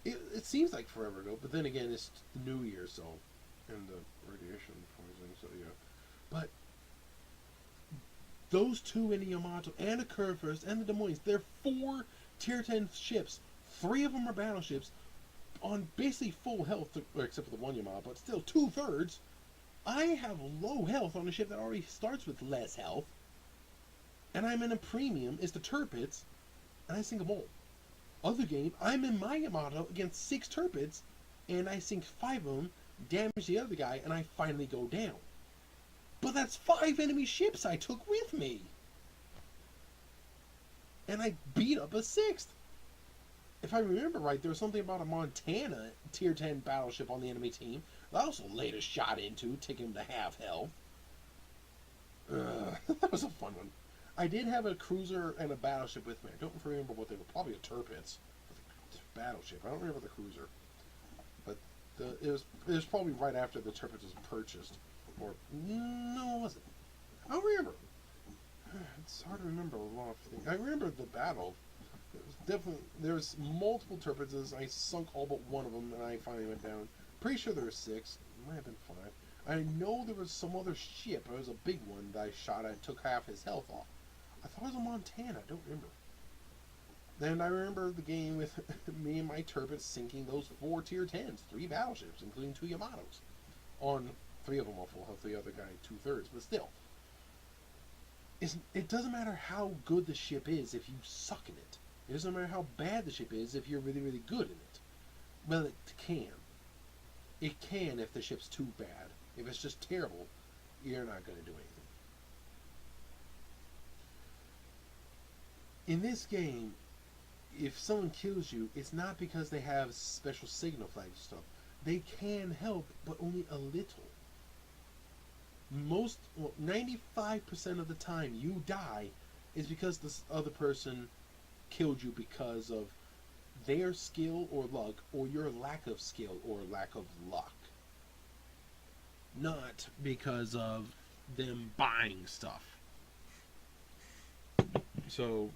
It seems like forever ago, but then again, it's the New Year, so, and the radiation poisoning, so yeah. But those 2 in the Yamato, and the Curve First, and the Des Moines, they're 4 tier 10 ships. 3 of them are battleships on basically full health, except for the 1 Yamato, but still 2/3. I have low health on a ship that already starts with less health, and I'm in a premium. It's the Turpits, and I sink them all. Other game, I'm in my Yamato against 6 Turpits, and I sink 5 of them, damage the other guy, and I finally go down. But that's 5 enemy ships I took with me. And I beat up a 6th. If I remember right, there was something about a Montana tier 10 battleship on the enemy team that I also laid a shot into, taking him to half health. That was a fun one. I did have a cruiser and a battleship with me. I don't remember what they were. Probably a Turpitz. Battleship. I don't remember the cruiser. But it was probably right after the Turpitz was purchased. Or, no, it wasn't. I don't remember. It's hard to remember a lot of things. I remember the battle. There was multiple Turpitzes. I sunk all but one of them, and I finally went down. Pretty sure there were 6. It might have been 5. I know there was some other ship. It was a big one that I shot. I took half his health off. I thought it was a Montana. I don't remember. Then I remember the game with me and my Turpitz sinking those 4 tier 10s, 3 battleships, including 2 Yamatos. On 3 of them are full health, the other guy 2/3. But still, it doesn't matter how good the ship is if you suck in it. It doesn't matter how bad the ship is if you're really, really good in it. Well, it can. It can if the ship's too bad. If it's just terrible, you're not going to do anything. In this game, if someone kills you, it's not because they have special signal flag stuff. They can help, but only a little. 95% of the time you die is because this other person killed you because of their skill or luck, or your lack of skill or lack of luck. Not because of them buying stuff. So,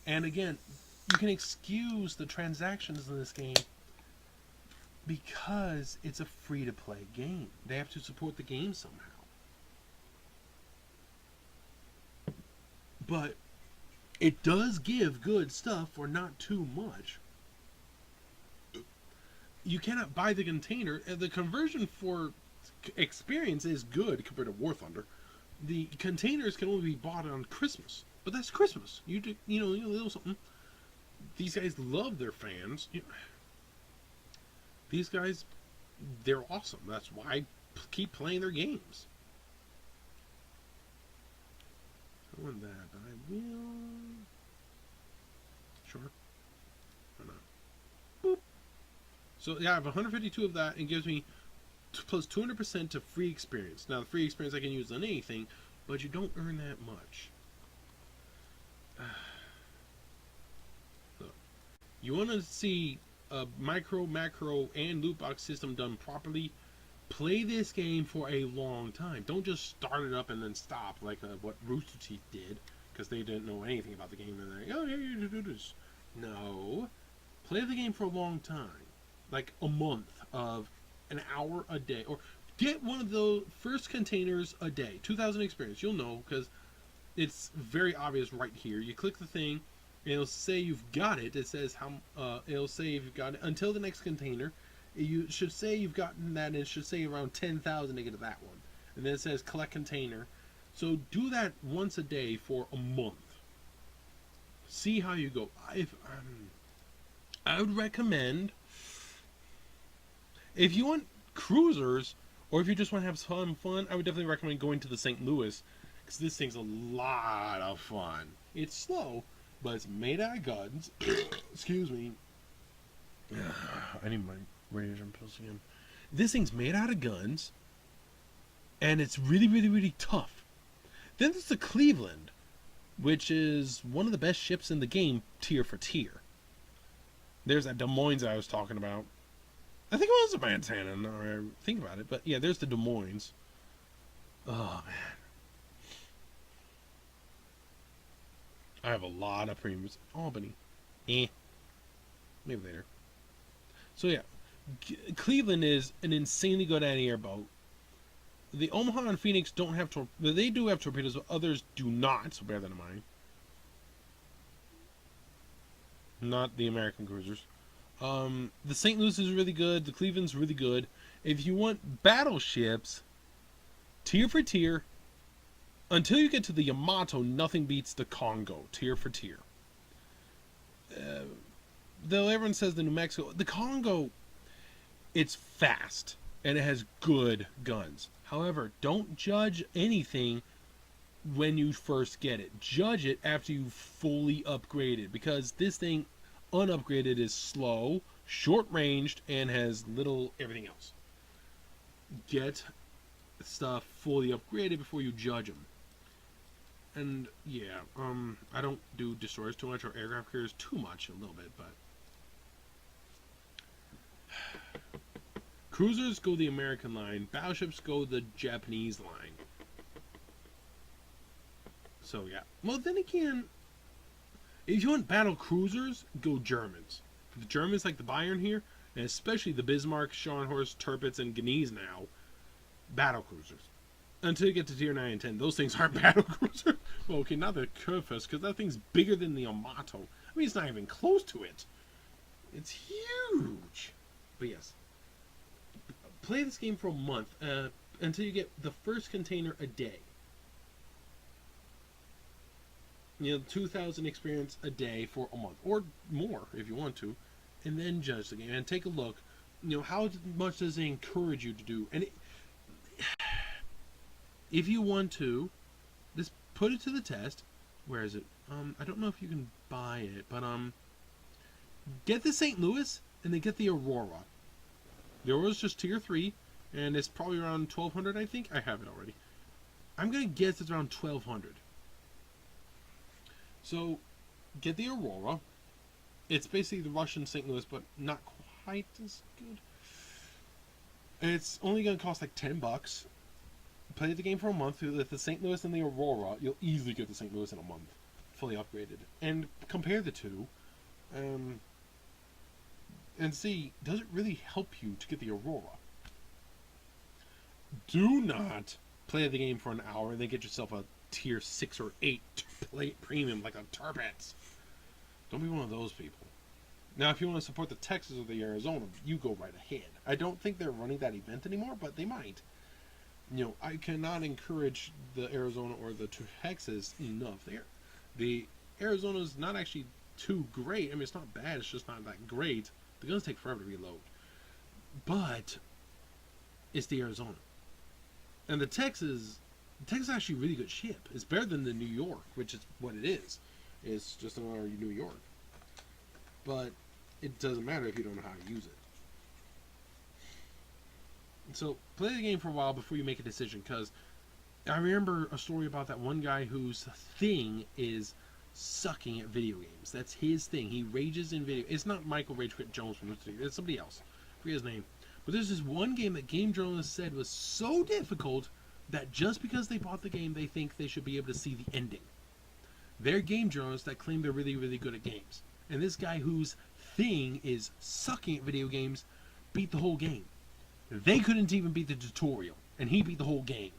and again, you can excuse the transactions in this game because it's a free-to-play game. They have to support the game somehow. But it does give good stuff for not too much. You cannot buy the container. The conversion for experience is good compared to War Thunder. The containers can only be bought on Christmas. But that's Christmas. You know, a little something. These guys love their fans. These guys, they're awesome. That's why I keep playing their games. I want that, but I will. Sure. So yeah, I have 152 of that, and gives me plus 200% to free experience. Now the free experience I can use on anything, but you don't earn that much. So, you want to see a micro, macro, and loot box system done properly? Play this game for a long time. Don't just start it up and then stop like what Rooster Teeth did, because they didn't know anything about the game. And they're like, oh, yeah, you do this. No. Play the game for a long time. Like a month of an hour a day. Or get one of those first containers a day. 2,000 experience. You'll know, because it's very obvious right here. You click the thing, and it'll say you've got it. It says how. It'll say if you've got it until the next container. You should say you've gotten that, and it should say around 10,000 to get to that one. And then it says collect container. So do that once a day for a month. See how you go. I would recommend, if you want cruisers, or if you just want to have some fun, I would definitely recommend going to the St. Louis, because this thing's a lot of fun. It's slow, but it's made out of guns. Excuse me. I need my radiation pills again. This thing's made out of guns, and it's really, really, really tough. Then there's the Cleveland, which is one of the best ships in the game, tier for tier. There's that Des Moines I was talking about. I think it was a Montana, now I think about it. But yeah, there's the Des Moines. Oh, man. I have a lot of premiums. Albany. Maybe later. So yeah, Cleveland is an insanely good anti-air boat. The Omaha and Phoenix don't have they do have torpedoes, but others do not, so bear that in mind. Not the American cruisers. The St. Louis is really good. The Cleveland's really good. If you want battleships, tier for tier, until you get to the Yamato, nothing beats the Congo, tier for tier. Though everyone says the New Mexico, the Congo, it's fast and it has good guns. However, don't judge anything when you first get it. Judge it after you've fully upgraded, because this thing unupgraded is slow, short-ranged, and has little everything else. Get stuff fully upgraded before you judge them. And yeah, I don't do destroyers too much or aircraft carriers too much, a little bit, but cruisers go the American line, battleships go the Japanese line. So yeah. Well, then again, if you want battle cruisers, go Germans. The Germans like the Bayern here, and especially the Bismarck, Scharnhorst, Tirpitz, and Gneiss now, battle cruisers. Until you get to tier 9 and 10, those things aren't battle cruisers. Well, okay, not the Kurfürst, because that thing's bigger than the Yamato. I mean, it's not even close to it. It's huge. But yes, play this game for a month until you get the first container a day. 2,000 experience a day for a month, or more if you want to, and then judge the game and take a look. How much does it encourage you to do? And if you want to, just put it to the test. Where is it? I don't know if you can buy it, but get the St. Louis and then get the Aurora. The Aurora's just tier 3, and it's probably around 1,200. I think I have it already. I'm gonna guess it's around 1,200. So, get the Aurora. It's basically the Russian St. Louis, but not quite as good. It's only going to cost like $10. Play the game for a month. With the St. Louis and the Aurora, you'll easily get the St. Louis in a month, fully upgraded. And compare the two, and see, does it really help you to get the Aurora? Do not play the game for an hour and then get yourself a tier 6 or 8 premium like a Tirpitz. Don't be one of those people. Now, if you want to support the Texas or the Arizona, you go right ahead. I don't think they're running that event anymore, but they might. I cannot encourage the Arizona or the Texas enough. The Arizona's not actually too great. I mean, it's not bad. It's just not that great. The guns take forever to reload. But it's the Arizona. And the Texas is actually a really good ship. It's better than the New York, which is what it is. It's just another New York. But it doesn't matter if you don't know how to use it. So play the game for a while before you make a decision, because I remember a story about that one guy whose thing is sucking at video games. That's his thing. He rages in video. It's not Michael Rage Quit Jones from Mr. It's somebody else. I forget his name. But there's this one game that game journalists said was so difficult that just because they bought the game, they think they should be able to see the ending. They're game journalists that claim they're really, really good at games. And this guy whose thing is sucking at video games beat the whole game. They couldn't even beat the tutorial, and he beat the whole game.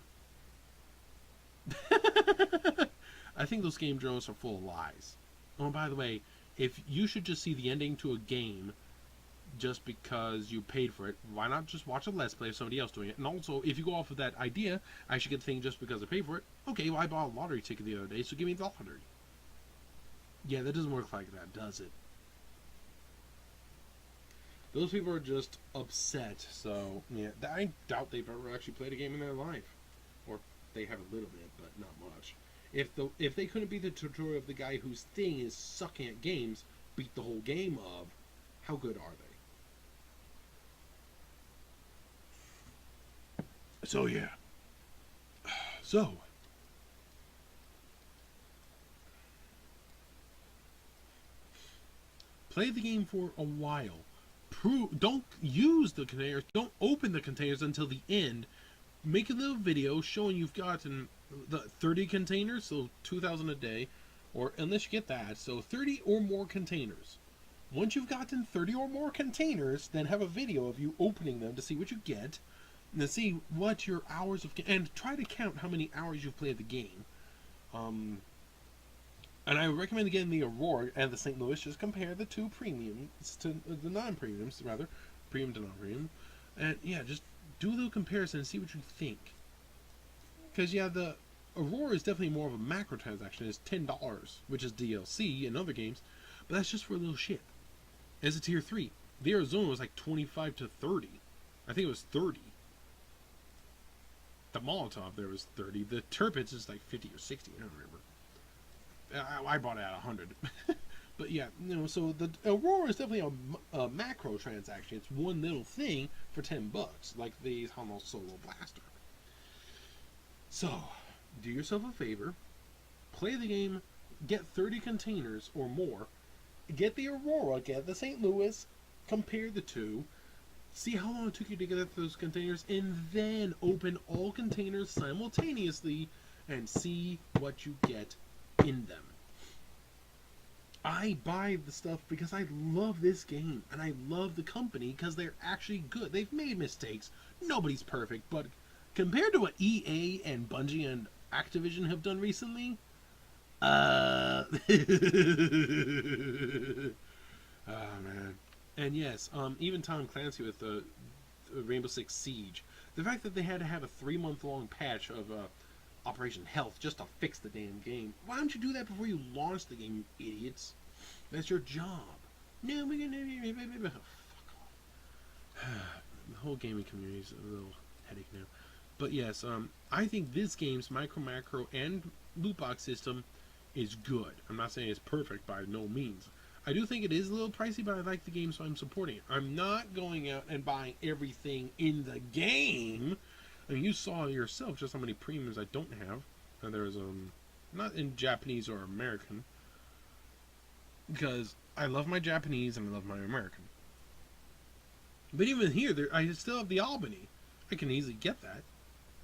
I think those game journalists are full of lies. Oh, by the way, if you should just see the ending to a game just because you paid for it, why not just watch a Let's Play of somebody else doing it? And also, if you go off of that idea, I should get the thing just because I paid for it. Okay, well, I bought a lottery ticket the other day, so give me the lottery. Yeah, that doesn't work like that, does it? Those people are just upset, so, yeah, I doubt they've ever actually played a game in their life. Or they have a little bit, but not much. If they couldn't beat the tutorial of the guy whose thing is sucking at games, beat the whole game of, how good are they? So, yeah. So, play the game for a while. Don't use the containers. Don't open the containers until the end. Make a little video showing you've gotten the 30 containers, so 2,000 a day, or unless you get that, so 30 or more containers. Once you've gotten 30 or more containers, then have a video of you opening them to see what you get, and to see what your hours of and try to count how many hours you've played the game. And I recommend getting the Aurora and the St. Louis. Just compare the two premiums to the non-premiums, rather, premium to non-premium, and yeah, just do a little comparison and see what you think. Because yeah, the Aurora is definitely more of a macro transaction. It's $10, which is DLC in other games, but that's just for a little ship. As a tier 3, the Arizona was like 25 to 30. I think it was 30. The Molotov there was 30. The Tirpitz is like 50 or 60. I don't remember. I bought it at 100. But yeah, so the Aurora is definitely a macro transaction. It's one little thing for $10, like the Hummel Solo Blaster. So, do yourself a favor, play the game, get 30 containers or more, get the Aurora, get the St. Louis, compare the two, see how long it took you to get those containers, and then open all containers simultaneously and see what you get in them. I buy the stuff because I love this game, and I love the company because they're actually good. They've made mistakes. Nobody's perfect, but compared to what EA and Bungie and Activision have done recently, oh man. And yes, even Tom Clancy with the Rainbow Six Siege, the fact that they had to have a 3-month-long patch of Operation Health just to fix the damn game. Why don't you do that before you launch the game, you idiots? That's your job. No, we're gonna fuck off. The whole gaming community is a little headache now. But yes, I think this game's micro, macro, and loot box system is good. I'm not saying it's perfect by no means. I do think it is a little pricey, but I like the game, so I'm supporting it. I'm not going out and buying everything in the game. I mean, you saw yourself just how many premiums I don't have. And there's not in Japanese or American, because I love my Japanese and I love my American. But even here, I still have the Albany. I can easily get that,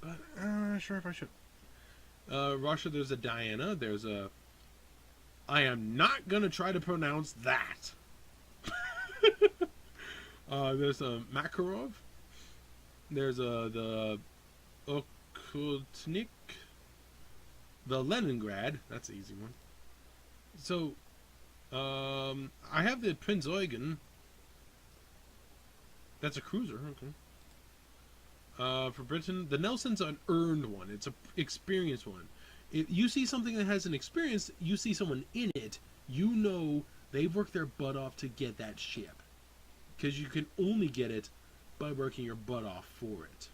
but I'm not sure if I should. Russia, there's a Diana. There's a. I am not gonna try to pronounce that. There's a Makarov. There's the Okhotnik. The Leningrad. That's an easy one. So, I have the Prince Eugen. That's a cruiser. Okay. For Britain, the Nelson's an earned one. It's an experienced one. If you see something that has an experience, you see someone in it, you know they've worked their butt off to get that ship. Because you can only get it by working your butt off for it.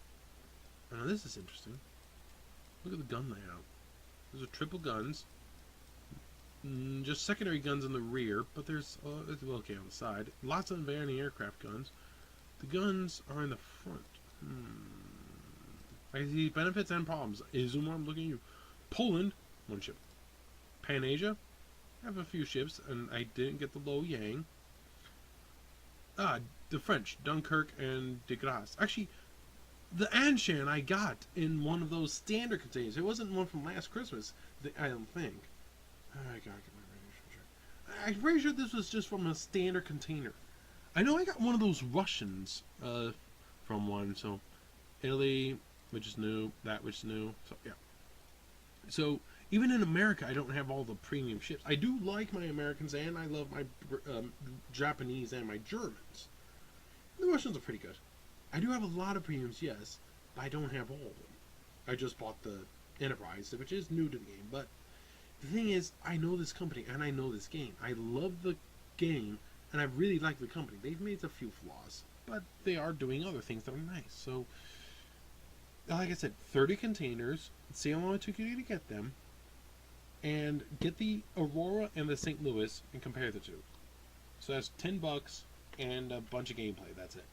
Now this is interesting. Look at the gun layout. Those are triple guns. Just secondary guns in the rear, but there's okay on the side. Lots of anti-aircraft guns. The guns are in the front. I see benefits and problems. Izuma, I'm looking at you. Poland, 1 ship. Pan Asia, I have a few ships, and I didn't get the Lo Yang. The French, Dunkirk and de Grasse. Actually, the Anshan I got in one of those standard containers. It wasn't one from last Christmas, I don't think. I gotta get my I'm pretty sure this was just from a standard container. I know I got one of those Russians from one, so Italy, which is new, that which is new, so yeah. So even in America, I don't have all the premium ships. I do like my Americans, and I love my Japanese and my Germans. The Russians are pretty good. I do have a lot of premiums, yes, but I don't have all of them. I just bought the Enterprise, which is new to the game, but the thing is, I know this company, and I know this game. I love the game, and I really like the company. They've made a few flaws, but they are doing other things that are nice. So, like I said, 30 containers, see how long it took you to get them, and get the Aurora and the St. Louis and compare the two. So that's $10 and a bunch of gameplay. That's it.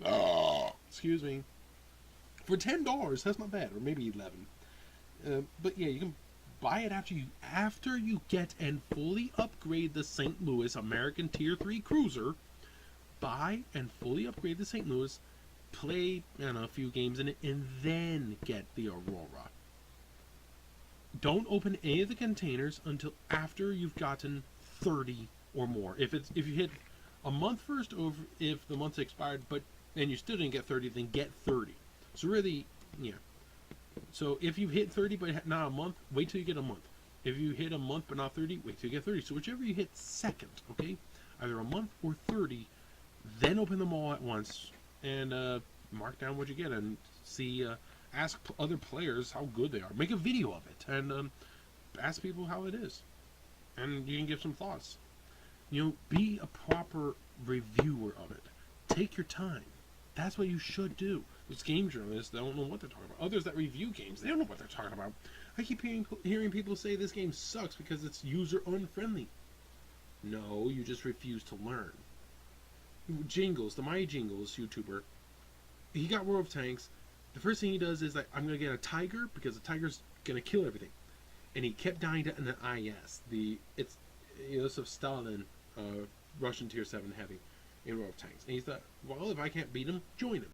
Oh, excuse me. For $10, that's not bad, or maybe 11. But yeah, you can buy it after you get and fully upgrade the St. Louis American Tier 3 cruiser. Buy and fully upgrade the St. Louis, play a few games in it, and then get the Aurora. Don't open any of the containers until after you've gotten 30 or more. If you hit a month first, or if the month's expired, but and you still didn't get 30, then get 30. So really, yeah. So if you hit 30 but not a month, wait till you get a month. If you hit a month but not 30, wait till you get 30. So whichever you hit second, okay? Either a month or 30, then open them all at once and mark down what you get and see. Ask other players how good they are. Make a video of it and ask people how it is, and you can give some thoughts. Be a proper reviewer of it. Take your time. That's what you should do. Those game journalists, they don't know what they're talking about. Others that review games, they don't know what they're talking about. I keep hearing people say this game sucks because it's user unfriendly. No, you just refuse to learn. Jingles, the My Jingles YouTuber, he got World of Tanks. The first thing he does is like, I'm gonna get a tiger because the tiger's gonna kill everything, and he kept dying to an IS. It's of Stalin, Russian Tier 7 heavy in World of Tanks, and he thought, well, if I can't beat him, join him.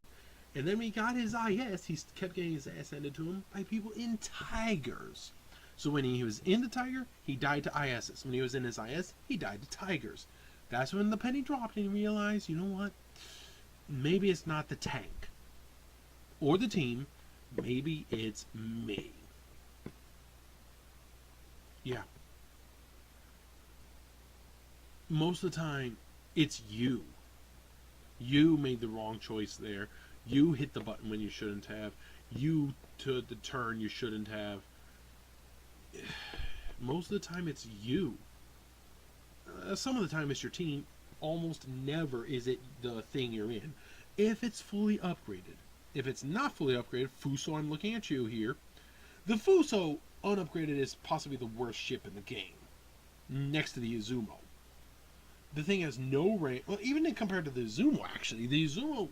And then when he got his IS, he kept getting his ass handed to him by people in tigers. So when he was in the tiger, he died to ISs. When he was in his IS, he died to tigers. That's when the penny dropped and he realized, you know what? Maybe it's not the tank or the team. Maybe it's me. Yeah. Most of the time, it's you. You made the wrong choice there. You hit the button when you shouldn't have. You took the turn you shouldn't have. Most of the time, it's you. Some of the time, it's your team. Almost never is it the thing you're in. If it's fully upgraded. If it's not fully upgraded, Fuso, I'm looking at you here. The Fuso unupgraded is possibly the worst ship in the game. Next to the Izumo. The thing has no range. Well, even compared to the Izumo, actually, the Izumo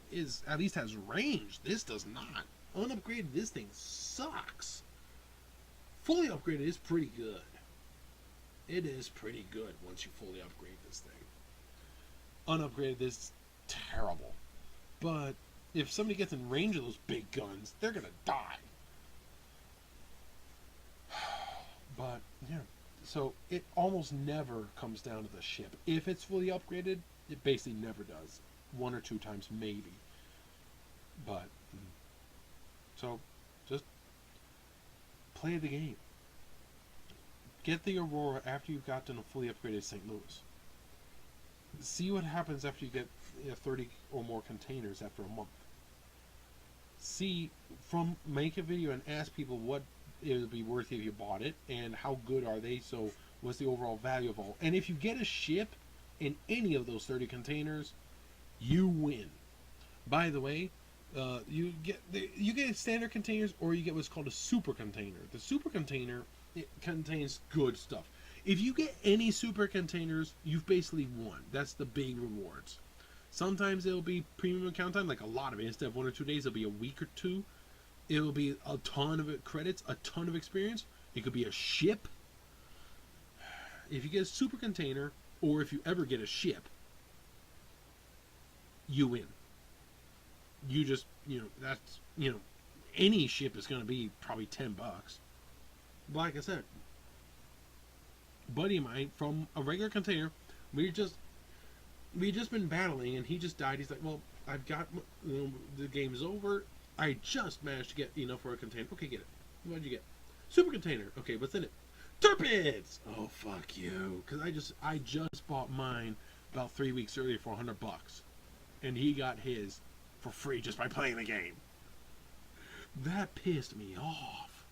at least has range. This does not. Unupgraded, this thing sucks. Fully upgraded is pretty good. It is pretty good once you fully upgrade this thing. Unupgraded is terrible. But if somebody gets in range of those big guns, they're gonna die. But yeah. So it almost never comes down to the ship. If it's fully upgraded, it basically never does. 1 or 2 times maybe. But so just play the game. Get the Aurora after you've gotten a fully upgraded St. Louis. See what happens after you get 30 or more containers after a month. Make a video and ask people what it would be worth if you bought it and how good are they, so what's the overall value of all. And if you get a ship in any of those 30 containers, you win. By the way, you get standard containers, or you get what's called a super container. The super container, it contains good stuff. If you get any super containers, you've basically won. That's the big rewards. Sometimes it'll be premium account time, like a lot of it. Instead of 1 or 2 days, it'll be a week or two. It'll be a ton of credits, a ton of experience. It could be a ship. If you get a super container, or if you ever get a ship, you win. You just, that's, any ship is going to be probably $10. Like I said, buddy of mine from a regular container, we just been battling, and he just died. He's like, well, I've got, the game's over. I just managed to get enough for a container. Okay, get it. What'd you get? Super container. Okay, what's in it? Turpits. Oh, fuck you. Because I just bought mine about 3 weeks earlier for $100, and he got his for free just by playing the game. That pissed me off.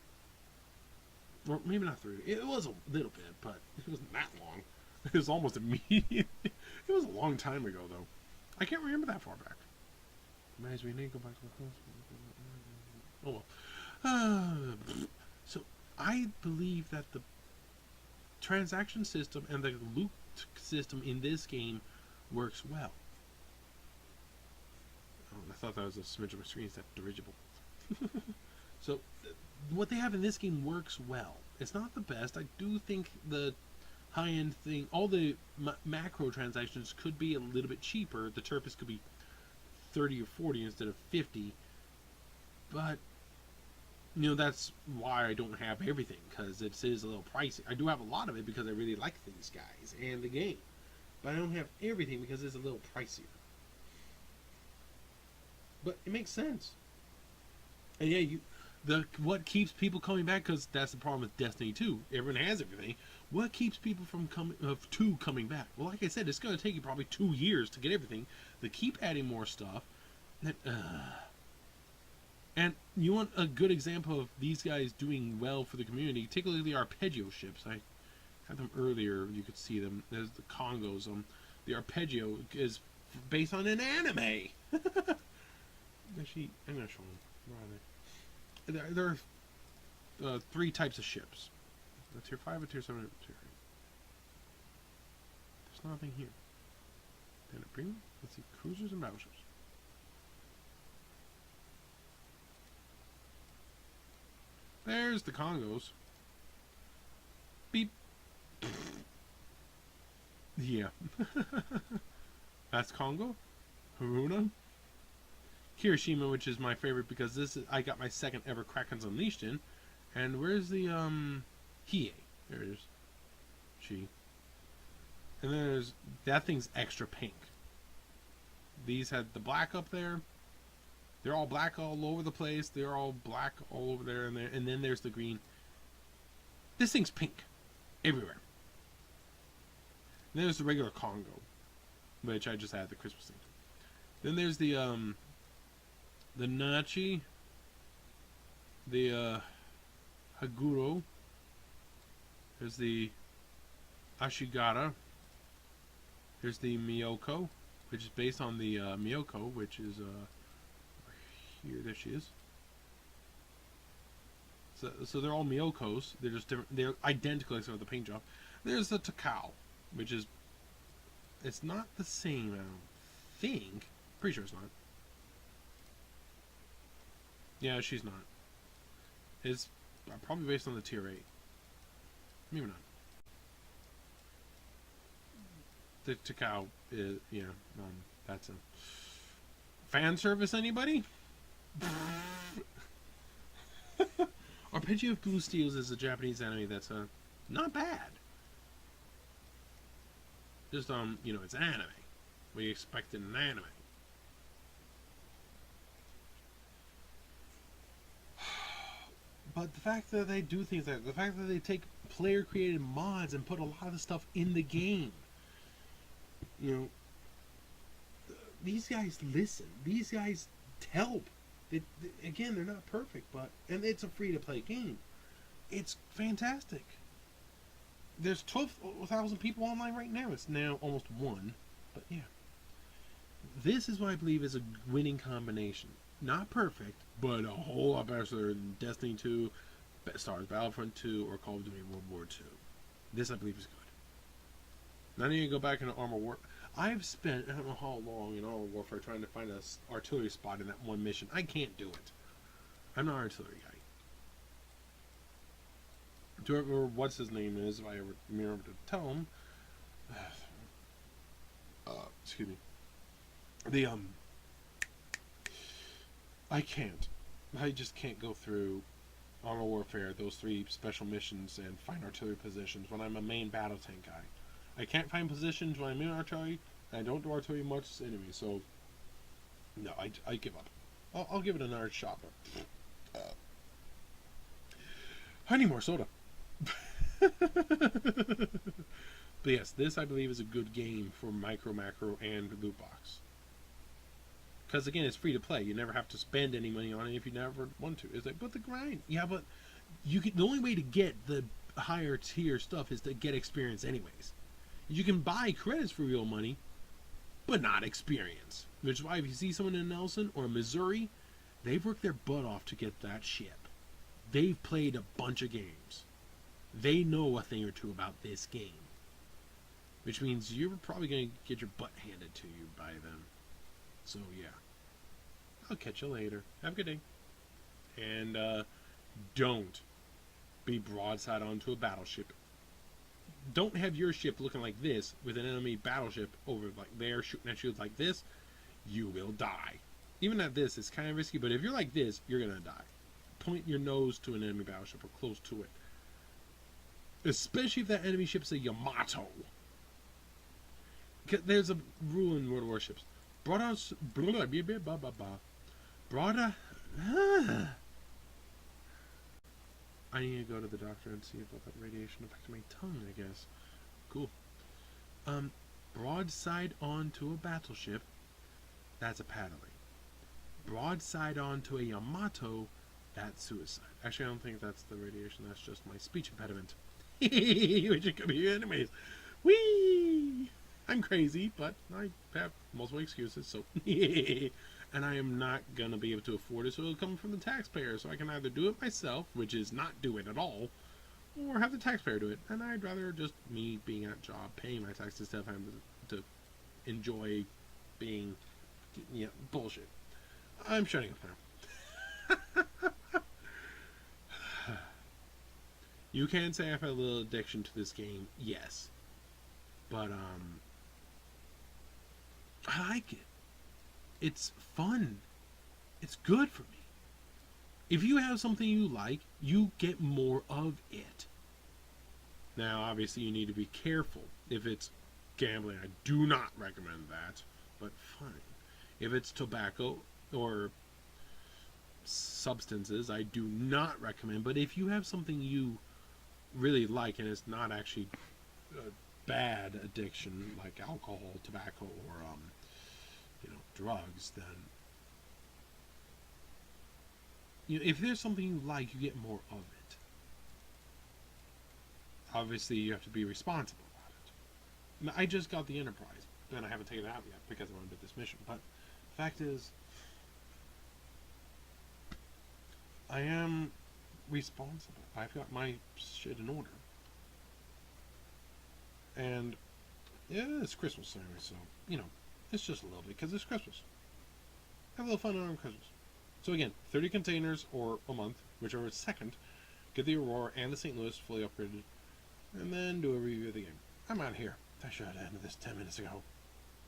Or maybe not 3. It was a little bit, but it wasn't that long. It was almost immediate. It was a long time ago, though. I can't remember that far back. Reminds me, I need to go back to the hospital. Oh well. So I believe that the transaction system and the loot system in this game works well. Oh, I thought that was a smidge of my screen. Is that dirigible? So what they have in this game works well. It's not the best. I do think the high-end thing, all the macro transactions could be a little bit cheaper. The Turpus could be 30 or 40 instead of 50. But that's why I don't have everything, because it is a little pricey. I do have a lot of it because I really like these guys and the game, but I don't have everything because it's a little pricier. But it makes sense. And yeah, what keeps people coming back, because that's the problem with Destiny 2. Everyone has everything. What keeps people from coming back? Well, like I said, it's going to take you probably 2 years to get everything. They keep adding more stuff. And you want a good example of these guys doing well for the community? Take a look at the Arpeggio ships. I had them earlier. You could see them. There's the Congos. The Arpeggio is based on an anime. Actually, I'm going to show them. Where are they? There are 3 types of ships. A tier 5, a tier 7, and a tier 8. There's nothing here. Then a premium. Let's see. Cruisers and battleships. There's the Congos. Beep. Yeah. That's Congo. Haruna. Hiroshima, which is my favorite because I got my second ever Krakens Unleashed in. And where's the Hiei? There it is. She. And then there's that thing's extra pink. These had the black up there. They're all black all over the place. They're all black all over there and there. And then there's the green. This thing's pink everywhere. And there's the regular Congo, which I just had the Christmas thing. Then there's the Nachi, the Haguro. There's the Ashigara. There's the Miyoko, which is based on the Miyoko, which is here. There she is. So they're all Miyokos. They're just different. They're identical except for the paint job. There's the Takao, which is, it's not the same. I don't think. Pretty sure it's not. Yeah, she's not. It's probably based on the tier 8. Maybe not. The Takao is, yeah, that's a fan service. Anybody? Arpeggio of Blue Steels is a Japanese anime that's not bad. Just it's anime. What you expect in an anime. But the fact that they do things like the fact that they take player created mods and put a lot of the stuff in the game. These guys listen. These guys help. Again, they're not perfect, and it's a free-to-play game. It's fantastic. There's 12,000 people online right now. It's now almost 1, but yeah. This is what I believe is a winning combination. Not perfect, but a whole lot better than Destiny 2, Star Wars Battlefront 2, or Call of Duty World War 2. This, I believe, is good. Now I need to go back into Armor War. I've spent I don't know how long in Auto Warfare trying to find a artillery spot in that one mission. I can't do it. I'm not an artillery guy. Whoever what's his name is, if I ever remember to tell him, excuse me. The I can't. I just can't go through Auto Warfare, those 3 special missions, and find artillery positions when I'm a main battle tank guy. I can't find positions when I'm in artillery. I don't do artillery much anyway, so no, I give up. I'll give it another shot, but I need more soda. But yes, this I believe is a good game for micro, macro, and loot box. Because again, it's free to play. You never have to spend any money on it if you never want to. It's like, but the grind, yeah, but you can. The only way to get the higher tier stuff is to get experience, anyways. You can buy credits for real money, but not experience. Which is why if you see someone in Nelson or Missouri, they've worked their butt off to get that ship. They've played a bunch of games. They know a thing or two about this game. Which means you're probably going to get your butt handed to you by them. So, yeah. I'll catch you later. Have a good day. And, don't be broadside onto a battleship. Don't have your ship looking like this with an enemy battleship over like there shooting at you like this. You will die. Even at this, it's kind of risky, but if you're like this, you're going to die. Point your nose to an enemy battleship or close to it. Especially if that enemy ship's a Yamato. There's a rule in World of Warships. I need to go to the doctor and see about that radiation affecting my tongue, I guess. Cool. Broadside onto a battleship, that's a paddling. Broadside onto a Yamato, that's suicide. Actually, I don't think that's the radiation, that's just my speech impediment. Which it could be enemies. Whee! I'm crazy, but I have multiple excuses, so and I am not going to be able to afford it, so it'll come from the taxpayer, so I can either do it myself, which is not do it at all, or have the taxpayer do it, and I'd rather just me being at a job, paying my taxes instead of having to enjoy being, bullshit. I'm shutting up now. You can say I've had a little addiction to this game, yes, but, I like it. It's fun. It's good for me. If you have something you like, you get more of it. Now, obviously, you need to be careful. If it's gambling, I do not recommend that, but fine. If it's tobacco or substances, I do not recommend. But if you have something you really like and it's not actually a bad addiction like alcohol, tobacco, or drugs, then if there's something you like, you get more of it. Obviously, you have to be responsible about it. Now, I just got the Enterprise, and I haven't taken it out yet because I want to do this mission. But the fact is, I am responsible. I've got my shit in order. And, yeah, it's Christmas anyway, so, it's just a little bit because it's Christmas. Have a little fun on Christmas. So again, 30 containers or a month, whichever is second, get the Aurora and the St. Louis fully upgraded, and then do a review of the game. I'm out of here. I should have ended this 10 minutes ago.